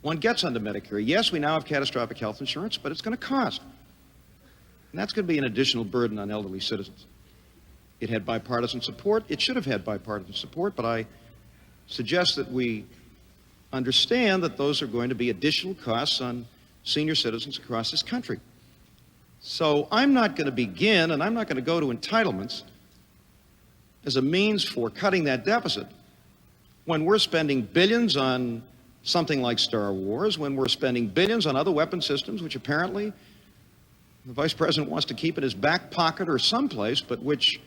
Speaker 2: one gets under Medicare. Yes, we now have catastrophic health insurance, but it's going to cost. And that's going to be an additional burden on elderly citizens. It had bipartisan support. It should have had bipartisan support, but I suggest that we understand that those are going to be additional costs on senior citizens across this country. So I'm not going to begin, and I'm not going to go to entitlements as a means for cutting that deficit when we're spending billions on something like Star Wars, when we're spending billions on other weapon systems, which apparently the Vice President wants to keep in his back pocket or someplace, but which,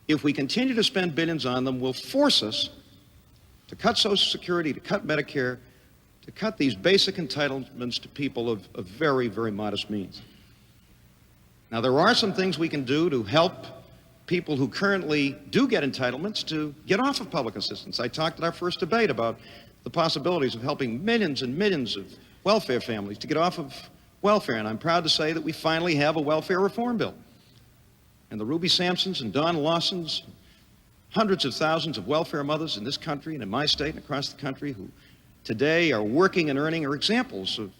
Speaker 2: if we continue to spend billions on them, will force us to cut Social Security, to cut Medicare, to cut these basic entitlements to people of very, very modest means. Now, there are some things we can do to help people who currently do get entitlements to get off of public assistance. I talked at our first debate about the possibilities of helping millions and millions of welfare families to get off of welfare, and I'm proud to say that we finally have a welfare reform bill. And the Ruby Sampsons and Don Lawsons, hundreds of thousands of welfare mothers in this country and in my state and across the country who today are working and earning are examples of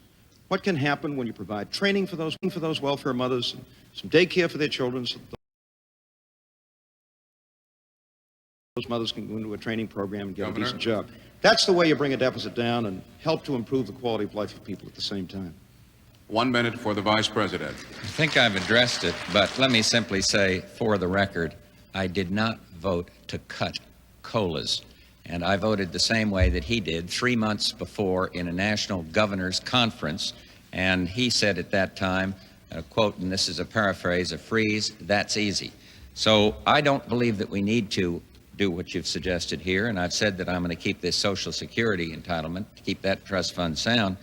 Speaker 2: what can happen when you provide training for those welfare mothers, and some daycare for their children, so those mothers can go into a training program and get
Speaker 1: Governor.
Speaker 2: a decent job. That's the way you bring a deficit down and help to improve the quality of life of people at the same time.
Speaker 1: 1 minute for the Vice President.
Speaker 3: I think I've addressed it, but let me simply say, for the record, I did not vote to cut COLAs. And I voted the same way that he did 3 months before in a national governors conference. And he said at that time, quote, and this is a paraphrase, a freeze, that's easy. So I don't believe that we need to do what you've suggested here. And I've said that I'm going to keep this Social Security entitlement, to keep that trust fund sound.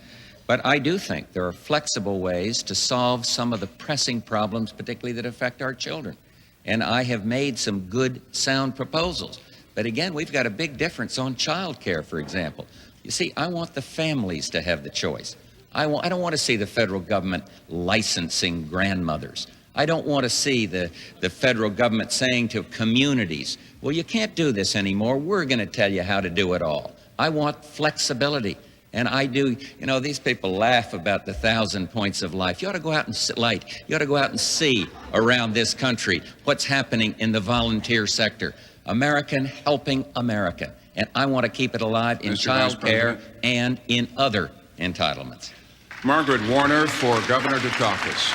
Speaker 3: But I do think there are flexible ways to solve some of the pressing problems, particularly that affect our children. And I have made some good, sound proposals. But again, we've got a big difference on child care, for example. You see, I want the families to have the choice. I don't want to see the federal government licensing grandmothers. I don't want to see the federal government saying to communities, well, you can't do this anymore. We're going to tell you how to do it all. I want flexibility. And I do, you know, these people laugh about the 1,000 points of life. You ought to go out and light. You ought to go out and see around this country what's happening in the volunteer sector. American helping America. And I want to keep it alive in child care and in other entitlements.
Speaker 1: Margaret Warner for Governor Dukakis.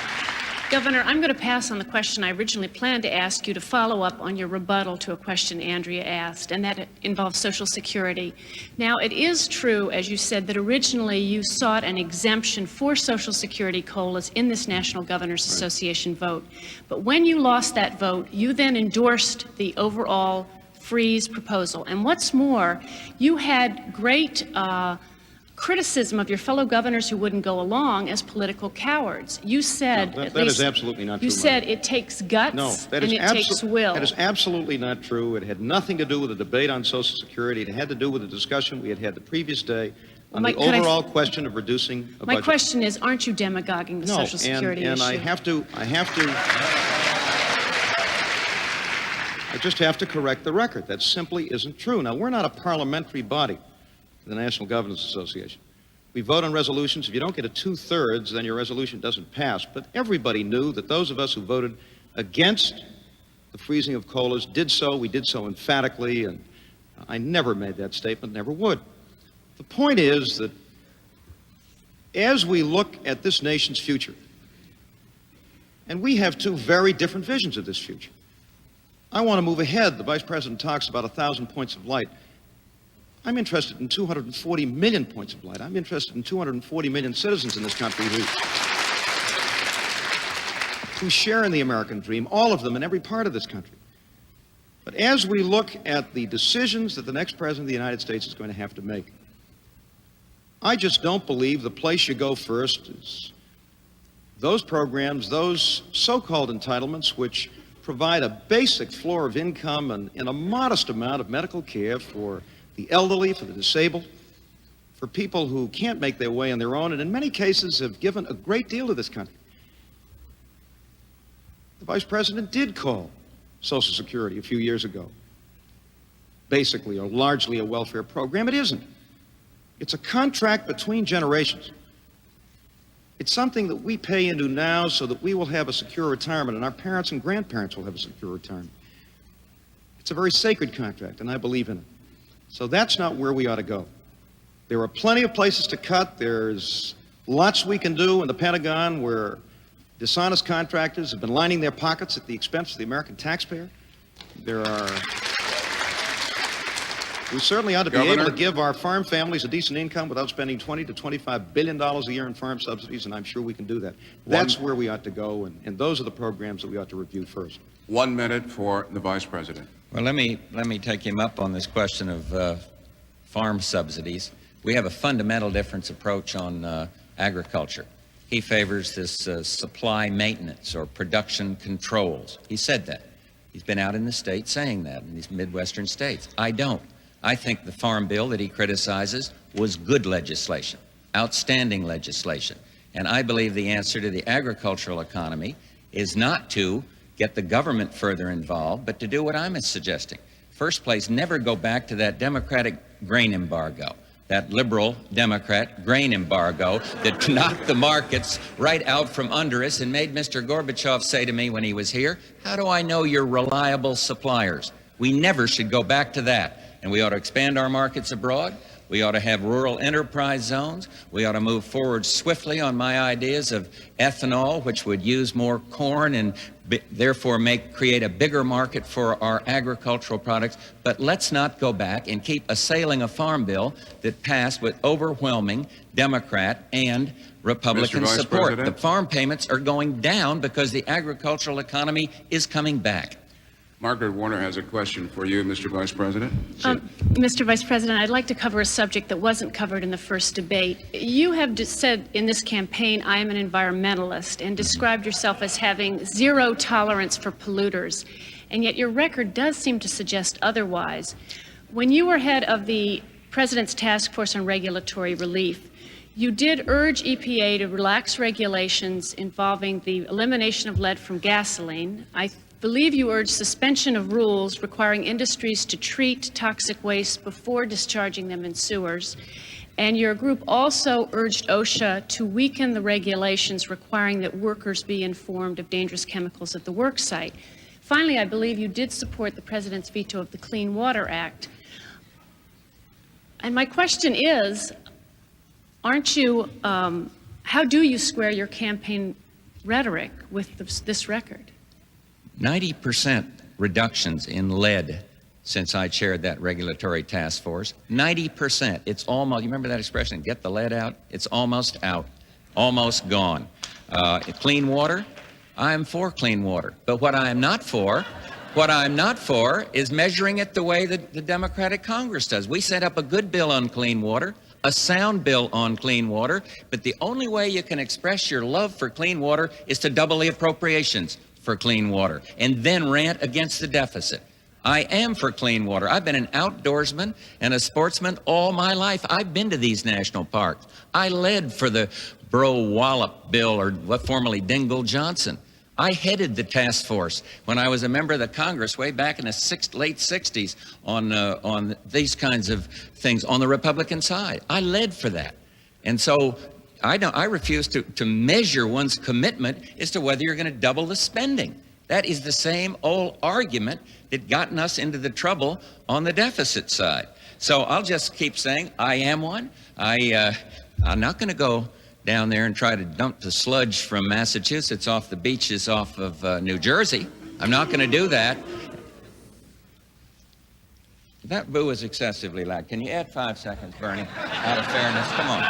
Speaker 5: Governor, I'm going to pass on the question I originally planned to ask you to follow up on your rebuttal to a question Andrea asked, and that involves Social Security. Now, it is true, as you said, that originally you sought an exemption for Social Security COLAs in this National Governors Association vote. But when you lost that vote, you then endorsed the overall freeze proposal. And what's more, you had great criticism of your fellow governors who wouldn't go along as political cowards. You said,
Speaker 2: no, that is absolutely not true.
Speaker 5: You said it takes guts and it takes will.
Speaker 2: That is absolutely not true. It had nothing to do with the debate on Social Security. It had to do with the discussion we had the previous day on the overall question of reducing a budget.
Speaker 5: My question is, aren't you demagoguing the Social Security issue?
Speaker 2: I just have to correct the record. That simply isn't true. Now, we're not a parliamentary body, the National Governors Association. We vote on resolutions. If you don't get a 2/3, then your resolution doesn't pass. But everybody knew that those of us who voted against the freezing of COLAs did so. We did so emphatically, and I never made that statement, never would. The point is that as we look at this nation's future, and we have two very different visions of this future. I want to move ahead. The Vice President talks about 1,000 points of light. I'm interested in 240 million points of light. I'm interested in 240 million citizens in this country who share in the American dream, all of them in every part of this country. But as we look at the decisions that the next President of the United States is going to have to make, I just don't believe the place you go first is those programs, those so-called entitlements, which provide a basic floor of income and a modest amount of medical care for the elderly, for the disabled, for people who can't make their way on their own, and in many cases have given a great deal to this country. The Vice President did call Social Security a few years ago basically or largely a welfare program. It isn't. It's a contract between generations. It's something that we pay into now so that we will have a secure retirement and our parents and grandparents will have a secure retirement. It's a very sacred contract, and I believe in it. So that's not where we ought to go. There are plenty of places to cut. There's lots we can do in the Pentagon where dishonest contractors have been lining their pockets at the expense of the American taxpayer. We certainly ought to be able to give our farm families a decent income without spending $20 to $25 billion a year in farm subsidies, and I'm sure we can do that. That's where we ought to go, and those are the programs that we ought to review first.
Speaker 1: 1 minute for the Vice President.
Speaker 3: Well, let me take him up on this question of farm subsidies. We have a fundamental different approach on agriculture. He favors this supply maintenance or production controls. He said that. He's been out in the states saying that, in these Midwestern states. I don't. I think the farm bill that he criticizes was good legislation, outstanding legislation. And I believe the answer to the agricultural economy is not to get the government further involved, but to do what I'm suggesting. First place, never go back to that Democratic grain embargo, that liberal Democrat grain embargo that knocked the markets right out from under us and made Mr. Gorbachev say to me when he was here, how do I know you're reliable suppliers? We never should go back to that. And we ought to expand our markets abroad. We ought to have rural enterprise zones. We ought to move forward swiftly on my ideas of ethanol, which would use more corn and therefore create a bigger market for our agricultural products. But let's not go back and keep assailing a farm bill that passed with overwhelming Democrat and Republican support. The farm payments are going down because the agricultural economy is coming back.
Speaker 1: Margaret Warner has a question for you, Mr. Vice President.
Speaker 5: Mr. Vice President, I'd like to cover a subject that wasn't covered in the first debate. You have said in this campaign, I am an environmentalist, and described yourself as having zero tolerance for polluters, and yet your record does seem to suggest otherwise. When you were head of the President's Task Force on Regulatory Relief, you did urge EPA to relax regulations involving the elimination of lead from gasoline. I believe you urged suspension of rules requiring industries to treat toxic waste before discharging them in sewers. And your group also urged OSHA to weaken the regulations requiring that workers be informed of dangerous chemicals at the work site. Finally, I believe you did support the President's veto of the Clean Water Act. And my question is, how do you square your campaign rhetoric with this record?
Speaker 3: 90% reductions in lead since I chaired that regulatory task force. 90%. It's almost, you remember that expression, get the lead out? It's almost out, almost gone. Clean water, I'm for clean water. But what I'm not for is measuring it the way that the Democratic Congress does. We set up a good bill on clean water, a sound bill on clean water, but the only way you can express your love for clean water is to double the appropriations for clean water and then rant against the deficit. I am for clean water. I've been an outdoorsman and a sportsman all my life. I've been to these national parks. I led for the Bro-Wallop bill, or what formerly Dingell-Johnson. I headed the task force when I was a member of the Congress way back in the late 60s on these kinds of things on the Republican side. I led for that. And so I refuse to measure one's commitment as to whether you're going to double the spending. That is the same old argument that gotten us into the trouble on the deficit side. So I'll just keep saying I am one. I'm not going to go down there and try to dump the sludge from Massachusetts off the beaches off of New Jersey. I'm not going to do that. That boo is excessively loud. Can you add 5 seconds, Bernie, out of fairness? Come on.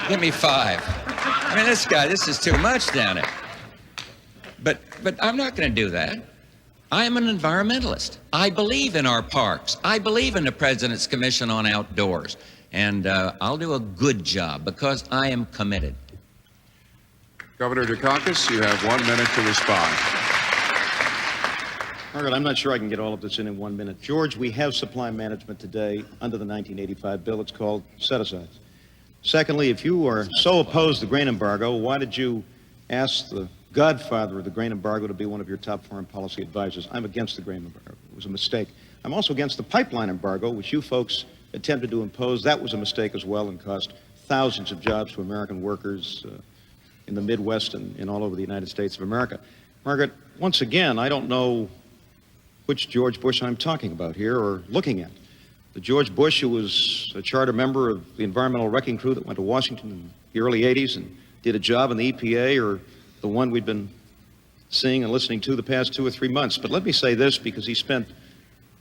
Speaker 3: Give me 5. I mean, this is too much down there. But I'm not going to do that. I am an environmentalist. I believe in our parks. I believe in the President's Commission on Outdoors. And I'll do a good job because I am committed.
Speaker 1: Governor Dukakis, you have 1 minute to respond.
Speaker 2: Margaret, I'm not sure I can get all of this in 1 minute. George, we have supply management today under the 1985 bill. It's called set-asides. Secondly, if you are so opposed to the grain embargo, why did you ask the godfather of the grain embargo to be one of your top foreign policy advisors? I'm against the grain embargo. It was a mistake. I'm also against the pipeline embargo, which you folks attempted to impose. That was a mistake as well and cost thousands of jobs to American workers in the Midwest and all over the United States of America. Margaret, once again, I don't know which George Bush I'm talking about here or looking at. The George Bush who was a charter member of the environmental wrecking crew that went to Washington in the early 80s and did a job in the EPA, or the one we've been seeing and listening to the past 2 or 3 months. But let me say this, because he spent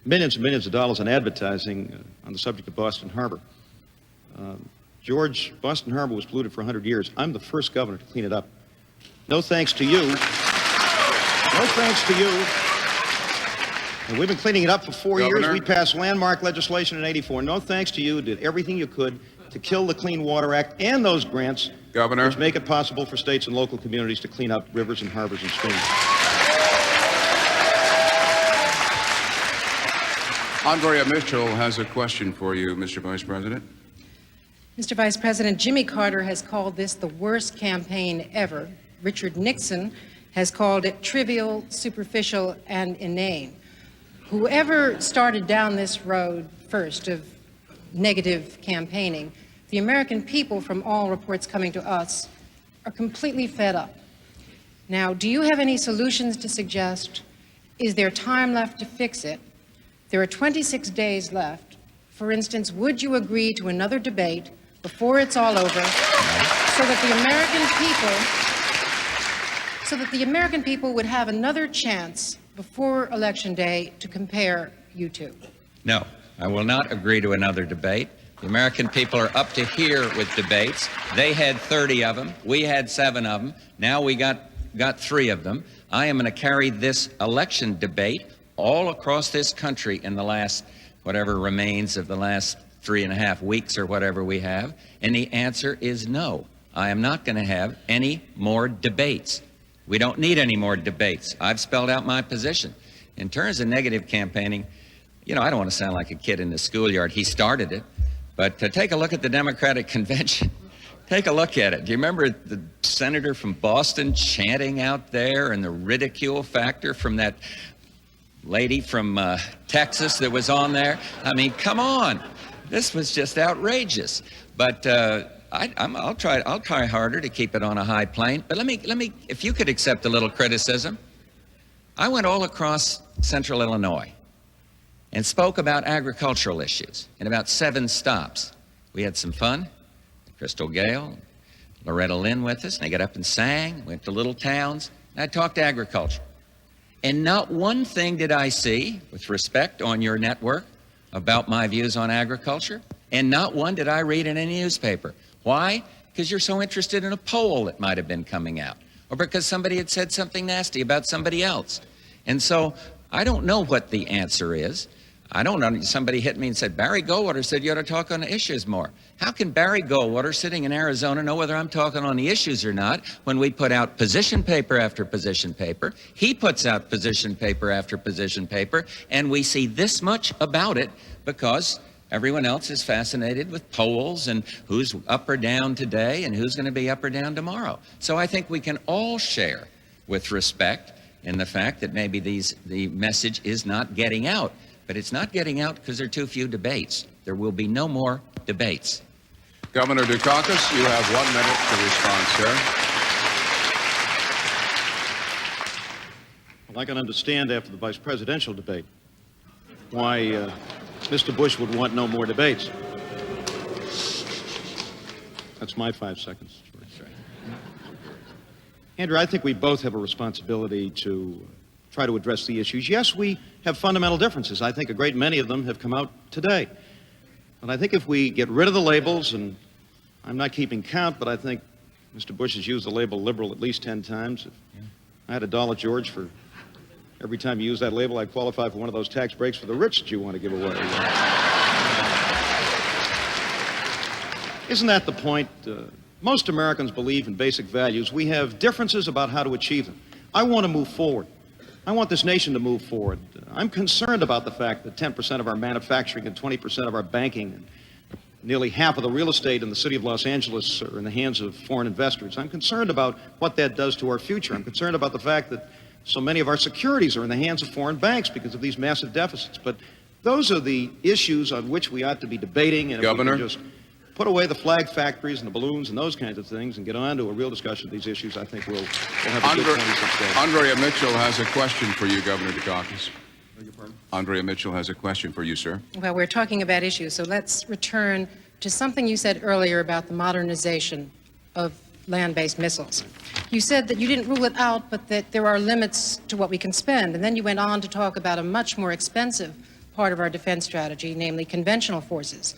Speaker 2: millions and millions of dollars on advertising on the subject of Boston Harbor. George, Boston Harbor was polluted for 100 years. I'm the first governor to clean it up. No thanks to you. No thanks to you. And we've been cleaning it up for 4 years. We passed landmark legislation in '84. No thanks to you. Did everything you could to kill the Clean Water Act and those grants,
Speaker 1: Governor,
Speaker 2: which make it possible for states and local communities to clean up rivers and harbors and streams.
Speaker 1: Andrea Mitchell has a question for you, Mr. Vice President.
Speaker 6: Mr. Vice President, Jimmy Carter has called this the worst campaign ever. Richard Nixon has called it trivial, superficial, and inane. Whoever started down this road first of negative campaigning, the American people, from all reports coming to us, are completely fed up. Now, do you have any solutions to suggest? Is there time left to fix it? There are 26 days left For instance, would you agree to another debate before it's all over so that the American people would have another chance before Election Day to compare you two?
Speaker 3: No, I will not agree to another debate. The American people are up to here with debates. They had 30 of them. We had 7 of them. Now we got 3 of them. I am going to carry this election debate all across this country in the last, whatever remains of the last 3.5 weeks or whatever we have. And the answer is no. I am not going to have any more debates. We don't need any more debates. I've spelled out my position. In terms of negative campaigning, you know, I don't want to sound like a kid in the schoolyard. He started it. But take a look at the Democratic Convention. Take a look at it. Do you remember the senator from Boston chanting out there, and the ridicule factor from that lady from Texas that was on there? I mean, come on. This was just outrageous. But I'll try harder to keep it on a high plane. But let me, if you could accept a little criticism. I went all across central Illinois and spoke about agricultural issues in about 7 stops. We had some fun. Crystal Gale, Loretta Lynn with us, and they got up and sang, went to little towns, and I talked agriculture. And not one thing did I see, with respect on your network, about my views on agriculture, and not one did I read in any newspaper. Why? Because you're so interested in a poll that might have been coming out, or because somebody had said something nasty about somebody else. And so I don't know what the answer is. I don't know. Somebody hit me and said, Barry Goldwater said you ought to talk on the issues more. How can Barry Goldwater, sitting in Arizona, know whether I'm talking on the issues or not when we put out position paper after position paper? He puts out position paper after position paper, and we see this much about it because everyone else is fascinated with polls and who's up or down today and who's going to be up or down tomorrow. So I think we can all share with respect in the fact that maybe the message is not getting out. But it's not getting out because there are too few debates. There will be no more debates.
Speaker 1: Governor Dukakis, you have 1 minute to respond, sir.
Speaker 2: Well, I can understand after the vice presidential debate why Mr. Bush would want no more debates. That's my 5 seconds. Andrew, I think we both have a responsibility to try to address the issues. Yes, we have fundamental differences. I think a great many of them have come out today. But I think if we get rid of the labels, and I'm not keeping count, but I think Mr. Bush has used the label liberal at least 10 times. If I had $1, George, for every time you use that label, I'd qualify for one of those tax breaks for the rich that you want to give away. Isn't that the point? Most Americans believe in basic values. We have differences about how to achieve them. I want to move forward. I want this nation to move forward. I'm concerned about the fact that 10% of our manufacturing and 20% of our banking and nearly half of the real estate in the city of Los Angeles are in the hands of foreign investors. I'm concerned about what that does to our future. I'm concerned about the fact that so many of our securities are in the hands of foreign banks because of these massive deficits. But those are the issues on which we ought to be debating. And
Speaker 1: Governor?
Speaker 2: if we can just put away the flag factories and the balloons and those kinds of things and get on to a real discussion of these issues, I think we'll have a good 26 days.
Speaker 1: Andrea Mitchell has a question for you, Governor Dukakis. Andrea Mitchell has a question for you, sir.
Speaker 6: Well, we're talking about issues, so let's return to something you said earlier about the modernization of land-based missiles. You said that you didn't rule it out, but that there are limits to what we can spend. And then you went on to talk about a much more expensive part of our defense strategy, namely conventional forces.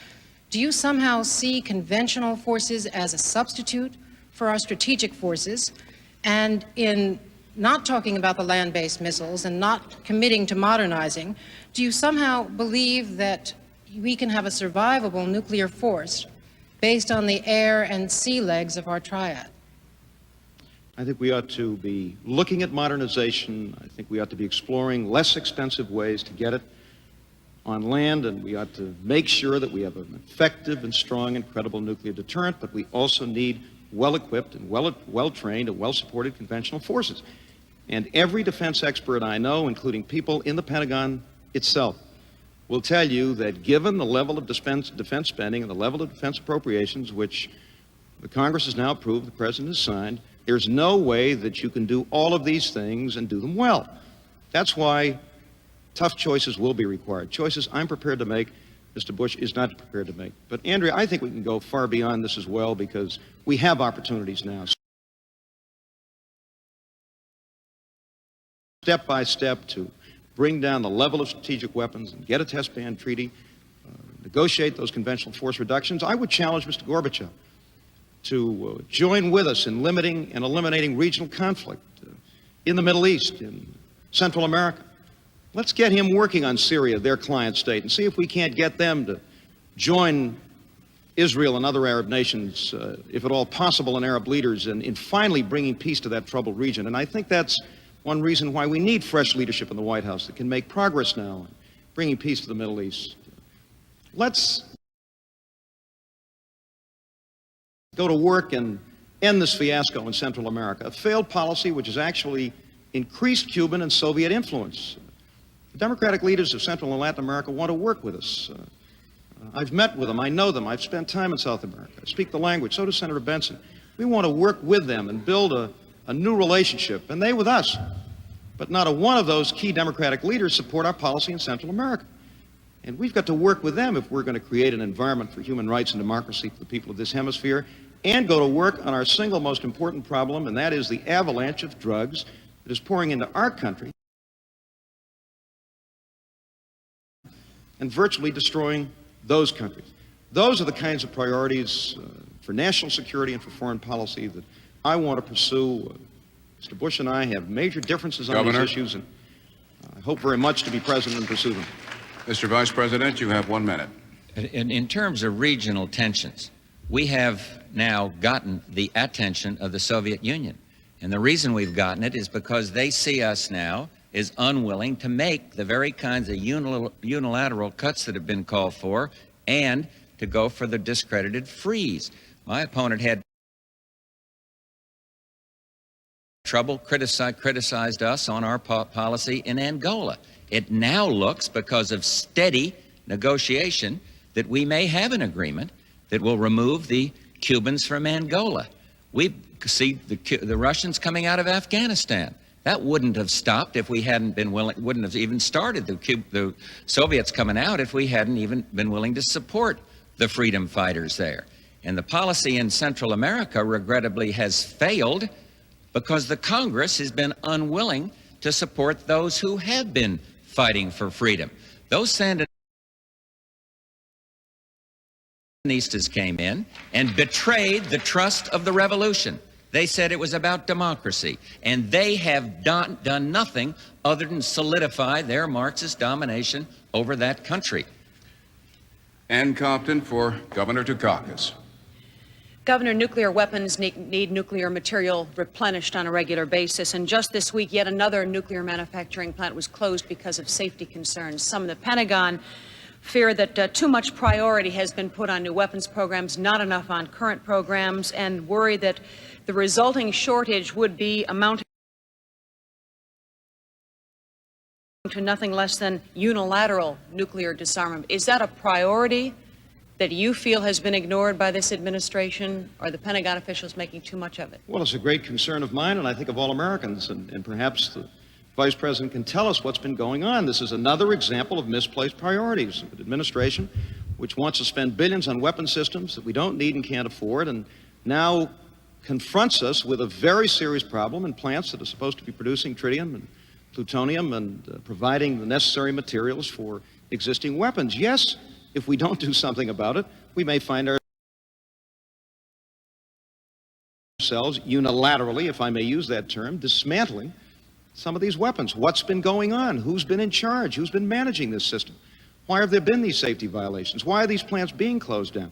Speaker 6: Do you somehow see conventional forces as a substitute for our strategic forces? And in not talking about the land-based missiles and not committing to modernizing, do you somehow believe that we can have a survivable nuclear force based on the air and sea legs of our triad?
Speaker 2: I think we ought to be looking at modernization. I think we ought to be exploring less expensive ways to get it on land, and we ought to make sure that we have an effective and strong and credible nuclear deterrent, but we also need well-equipped and well-trained and well-supported conventional forces. And every defense expert I know, including people in the Pentagon itself, will tell you that given the level of defense spending and the level of defense appropriations, which the Congress has now approved, the President has signed, there's no way that you can do all of these things and do them well. That's why tough choices will be required, choices I'm prepared to make Mr. Bush is not prepared to make. But, Andrea, I think we can go far beyond this as well, because we have opportunities now. Step by step to bring down the level of strategic weapons and get a test ban treaty, negotiate those conventional force reductions. I would challenge Mr. Gorbachev to join with us in limiting and eliminating regional conflict in the Middle East, in Central America. Let's get him working on Syria, their client state, and see if we can't get them to join Israel and other Arab nations, if at all possible, and Arab leaders, in finally bringing peace to that troubled region. And I think that's one reason why we need fresh leadership in the White House that can make progress now in bringing peace to the Middle East. Let's go to work and end this fiasco in Central America, a failed policy which has actually increased Cuban and Soviet influence. The Democratic leaders of Central and Latin America want to work with us. I've met with them. I know them. I've spent time in South America. I speak the language. So does Senator Benson. We want to work with them and build a new relationship, and they with us. But not a one of those key Democratic leaders support our policy in Central America. And we've got to work with them if we're going to create an environment for human rights and democracy for the people of this hemisphere, and go to work on our single most important problem, and that is the avalanche of drugs that is pouring into our country and virtually destroying those countries. Those are the kinds of priorities for national security and for foreign policy that I want to pursue. Mr. Bush and I have major differences on
Speaker 1: Governor,
Speaker 2: these issues, and I hope very much to be president and pursue them.
Speaker 1: Mr. Vice President, you have 1 minute.
Speaker 3: In terms of regional tensions, we have now gotten the attention of the Soviet Union. And the reason we've gotten it is because they see us now as unwilling to make the very kinds of unilateral cuts that have been called for, and to go for the discredited freeze. My opponent had trouble, criticized us on our policy in Angola. It now looks, because of steady negotiation, that we may have an agreement that will remove the Cubans from Angola. We see the Russians coming out of Afghanistan. That wouldn't have stopped if we hadn't been willing, wouldn't have even started the Soviets coming out if we hadn't even been willing to support the freedom fighters there. And the policy in Central America, regrettably, has failed because the Congress has been unwilling to support those who have been fighting for freedom. Those Sandinistas came in and betrayed the trust of the revolution. They said it was about democracy, and they have done nothing other than solidify their Marxist domination over that country.
Speaker 1: Ann Compton for Governor Dukakis.
Speaker 4: Governor, nuclear weapons need nuclear material replenished on a regular basis, and just this week, yet another nuclear manufacturing plant was closed because of safety concerns. Some in the Pentagon fear that too much priority has been put on new weapons programs, not enough on current programs, and worry that the resulting shortage would be amounting to nothing less than unilateral nuclear disarmament. Is that a priority that you feel has been ignored by this administration, or the Pentagon officials making too much of it?
Speaker 2: Well, it's a great concern of mine, and I think of all Americans, and perhaps the Vice President can tell us what's been going on. This is another example of misplaced priorities. An administration which wants to spend billions on weapon systems that we don't need and can't afford, and now confronts us with a very serious problem in plants that are supposed to be producing tritium and plutonium and providing the necessary materials for existing weapons. Yes, if we don't do something about it, we may find ourselves unilaterally, if I may use that term, dismantling some of these weapons. What's been going on? Who's been in charge? Who's been managing this system? Why have there been these safety violations? Why are these plants being closed down?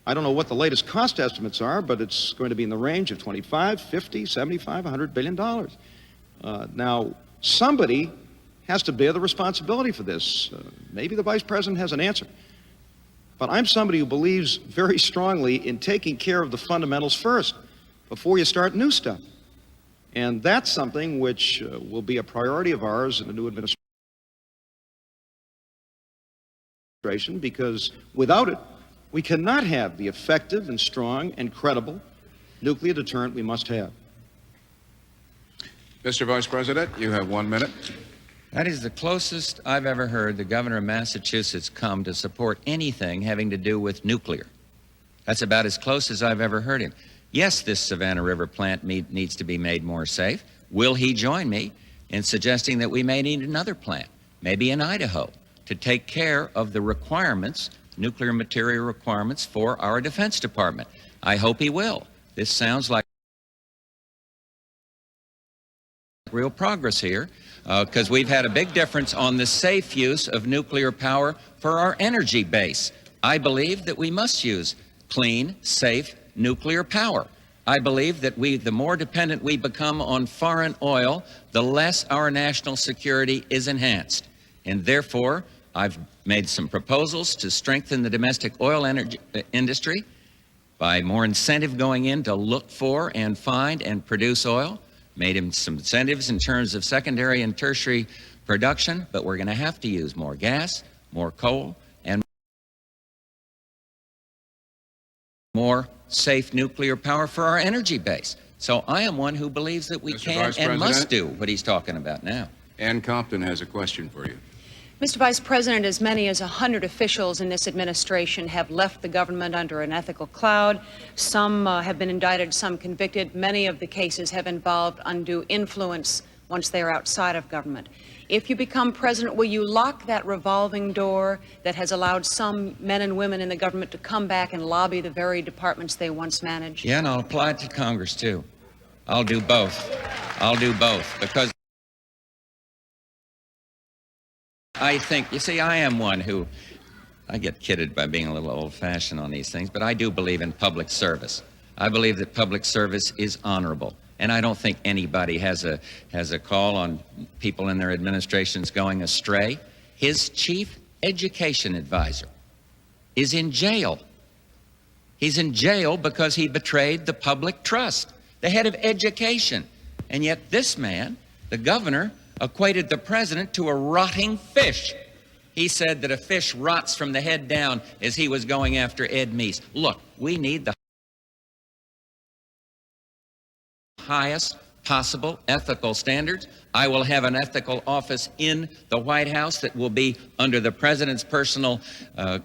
Speaker 2: I don't know what the latest cost estimates are, but it's going to be in the range of 25, 50, 75, $100 billion. Now, somebody has to bear the responsibility for this. Maybe the Vice President has an answer. But I'm somebody who believes very strongly in taking care of the fundamentals first before you start new stuff. And that's something which will be a priority of ours in the new administration, because without it, we cannot have the effective and strong and credible nuclear deterrent we must have.
Speaker 1: Mr. Vice President, you have 1 minute.
Speaker 3: That is the closest I've ever heard the governor of Massachusetts come to support anything having to do with nuclear. That's about as close as I've ever heard him. Yes, this Savannah River plant needs to be made more safe. Will he join me in suggesting that we may need another plant, maybe in Idaho, to take care of the requirements, nuclear material requirements for our Defense Department? I hope he will. This sounds like real progress here, because we've had a big difference on the safe use of nuclear power for our energy base. I believe that we must use clean, safe nuclear power. I believe that the more dependent we become on foreign oil, the less our national security is enhanced. And therefore, I've made some proposals to strengthen the domestic oil industry by more incentive going in to look for and find and produce oil. Made him some incentives in terms of secondary and tertiary production, but we're going to have to use more gas, more coal, and more safe nuclear power for our energy base. So I am one who believes that we
Speaker 1: Mr.
Speaker 3: can
Speaker 1: Vice
Speaker 3: and must
Speaker 1: President?
Speaker 3: do what he's talking about now.
Speaker 1: Ann Compton has a question for you.
Speaker 4: Mr. Vice President, as many as 100 officials in this administration have left the government under an ethical cloud. Some have been indicted, some convicted. Many of the cases have involved undue influence once they are outside of government. If you become president, will you lock that revolving door that has allowed some men and women in the government to come back and lobby the very departments they once managed?
Speaker 3: Yeah, and I'll apply it to Congress, too. I'll do both. I'll do both, because I think, you see, I am one who, I get kidded by being a little old-fashioned on these things, but I do believe in public service. I believe that public service is honorable, and I don't think anybody has a call on people in their administrations going astray. His chief education advisor is in jail. He's in jail because he betrayed the public trust, the head of education. And yet this man, the governor, equated the president to a rotting fish. He said that a fish rots from the head down as he was going after Ed Meese. Look, we need the highest possible ethical standards. I will have an ethical office in the White House that will be under the president's personal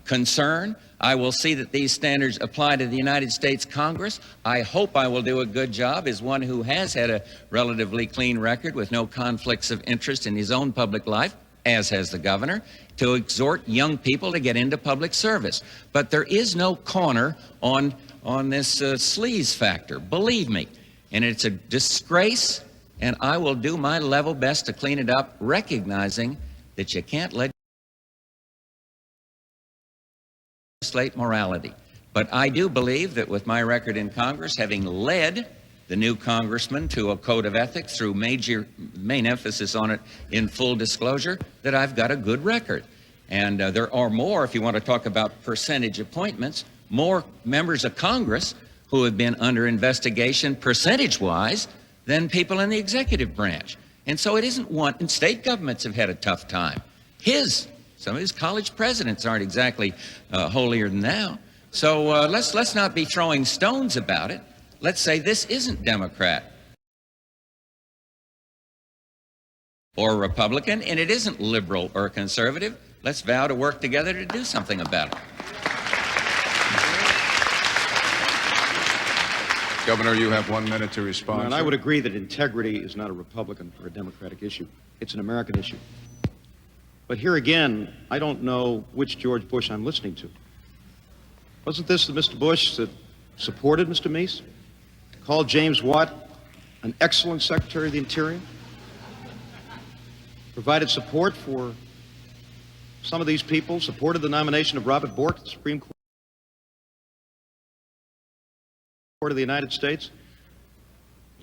Speaker 3: concern. I will see that these standards apply to the United States Congress. I hope I will do a good job as one who has had a relatively clean record with no conflicts of interest in his own public life, as has the governor, to exhort young people to get into public service. But there is no corner on this sleaze factor, believe me. And it's a disgrace, and I will do my level best to clean it up, recognizing that you can't legislate morality. But I do believe that with my record in Congress, having led the new congressman to a code of ethics through main emphasis on it in full disclosure, that I've got a good record. And there are more, if you want to talk about percentage appointments, more members of Congress who have been under investigation percentage-wise than people in the executive branch. And so it isn't one, and state governments have had a tough time. Some of his college presidents aren't exactly holier than thou. So let's not be throwing stones about it. Let's say this isn't Democrat or Republican, and it isn't liberal or conservative. Let's vow to work together to do something about it.
Speaker 1: Governor, you have 1 minute to respond.
Speaker 2: And I would agree that integrity is not a Republican or a Democratic issue. It's an American issue. But here again, I don't know which George Bush I'm listening to. Wasn't this the Mr. Bush that supported Mr. Meese? Called James Watt an excellent Secretary of the Interior? Provided support for some of these people, supported the nomination of Robert Bork to the Supreme Court of the United States.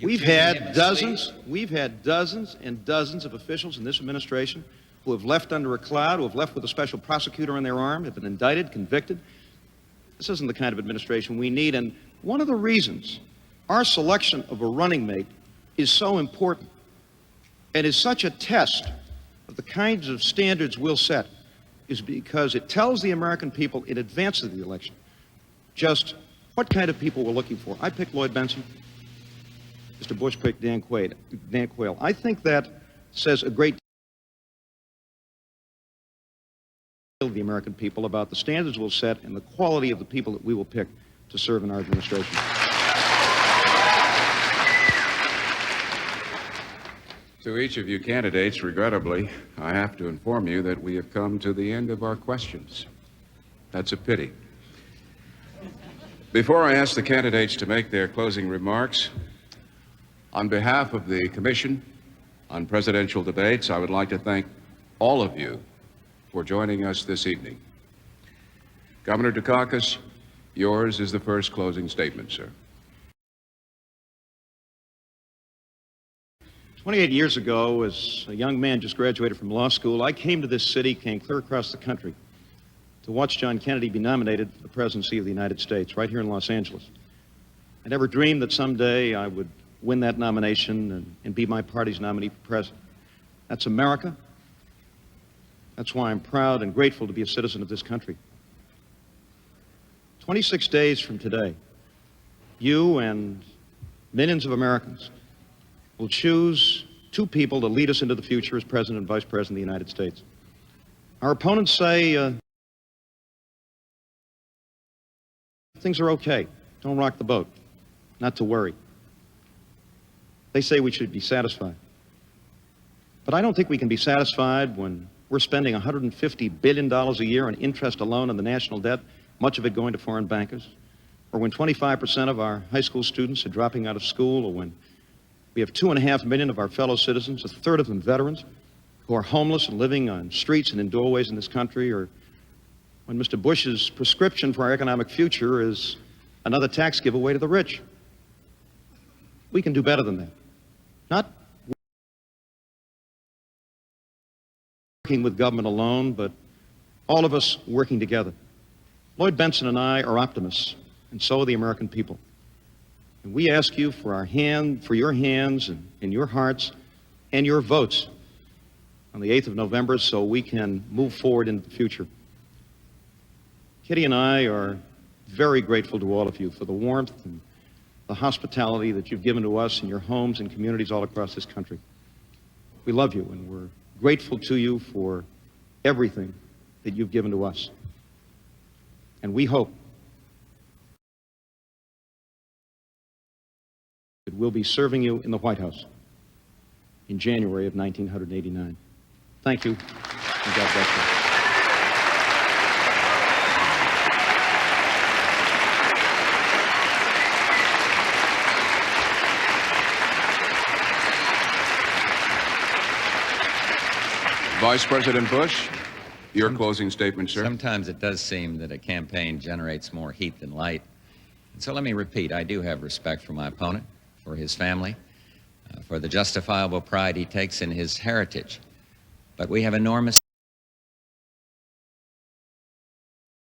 Speaker 2: We've had dozens and dozens of officials in this administration who have left under a cloud, who have left with a special prosecutor on their arm, have been indicted, convicted. This isn't the kind of administration we need, and one of the reasons our selection of a running mate is so important and is such a test of the kinds of standards we'll set is because it tells the American people in advance of the election just what kind of people we're looking for. I picked Lloyd Benson. Mr. Bush picked Dan Quayle. I think that says a great the American people about the standards we'll set and the quality of the people that we will pick to serve in our administration.
Speaker 1: To each of you candidates, regrettably, I have to inform you that we have come to the end of our questions. That's a pity. Before I ask the candidates to make their closing remarks, on behalf of the Commission on Presidential Debates, I would like to thank all of you for joining us this evening. Governor Dukakis, yours is the first closing statement, sir.
Speaker 2: 28 years ago, as a young man just graduated from law school, I came to this city, came clear across the country, to watch John Kennedy be nominated for the presidency of the United States, right here in Los Angeles. I never dreamed that someday I would win that nomination and be my party's nominee for president. That's America. That's why I'm proud and grateful to be a citizen of this country. 26 days from today, you and millions of Americans will choose two people to lead us into the future as President and Vice President of the United States. Our opponents say things are okay. Don't rock the boat. Not to worry. They say we should be satisfied. But I don't think we can be satisfied when we're spending $150 billion a year on interest alone on the national debt, much of it going to foreign bankers, or when 25% of our high school students are dropping out of school, or when we have 2.5 million of our fellow citizens, a third of them veterans, who are homeless and living on streets and in doorways in this country, or when Mr. Bush's prescription for our economic future is another tax giveaway to the rich. We can do better than that. Not working with government alone, but all of us working together. Lloyd Bentsen and I are optimists, and so are the American people. And we ask you for your hands and your hearts and your votes on the 8th of November so we can move forward into the future. Kitty and I are very grateful to all of you for the warmth and the hospitality that you've given to us in your homes and communities all across this country. We love you, and we're grateful to you for everything that you've given to us. And we hope that we'll be serving you in the White House in January of 1989. Thank you, and God bless you.
Speaker 1: Vice President Bush, your closing statement, sir.
Speaker 3: Sometimes it does seem that a campaign generates more heat than light. And so let me repeat, I do have respect for my opponent, for his family, for the justifiable pride he takes in his heritage. But we have enormous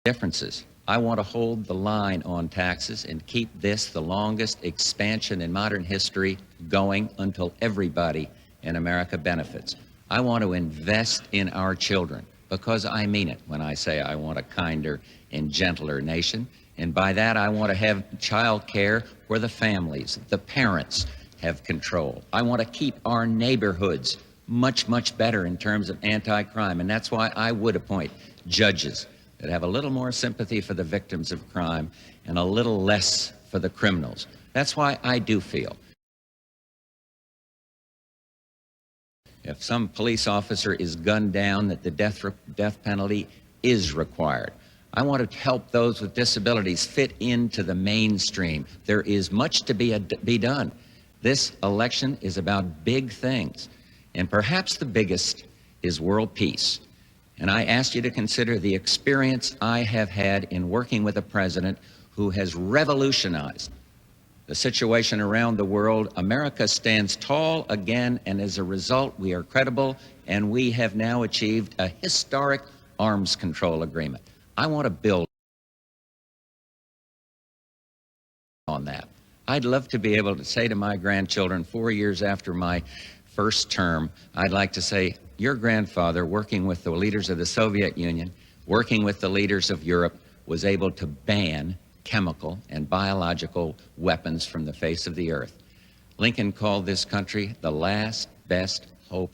Speaker 3: differences. I want to hold the line on taxes and keep this the longest expansion in modern history going until everybody in America benefits. I want to invest in our children because I mean it when I say I want a kinder and gentler nation. And by that, I want to have child care where the families, the parents have control. I want to keep our neighborhoods much, much better in terms of anti-crime. And that's why I would appoint judges that have a little more sympathy for the victims of crime and a little less for the criminals. That's why I do feel if some police officer is gunned down, that the death penalty is required. I want to help those with disabilities fit into the mainstream. There is much to be done. This election is about big things, and perhaps the biggest is world peace. And I ask you to consider the experience I have had in working with a president who has revolutionized the situation around the world. America stands tall again, and as a result, we are credible, and we have now achieved a historic arms control agreement. I want to build on that. I'd love to be able to say to my grandchildren 4 years after my first term, I'd like to say, your grandfather, working with the leaders of the Soviet Union, working with the leaders of Europe, was able to ban chemical and biological weapons from the face of the earth. Lincoln called this country the last best hope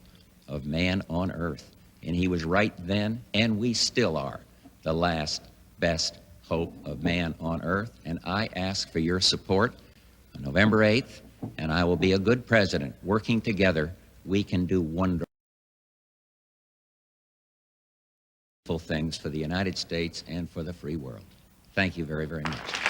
Speaker 3: of man on earth. and he was right then, and we still are the last best hope of man on earth. And I ask for your support on November 8th, and I will be a good president. Working together, we can do wonderful things for the United States and for the free world. Thank you very, very much.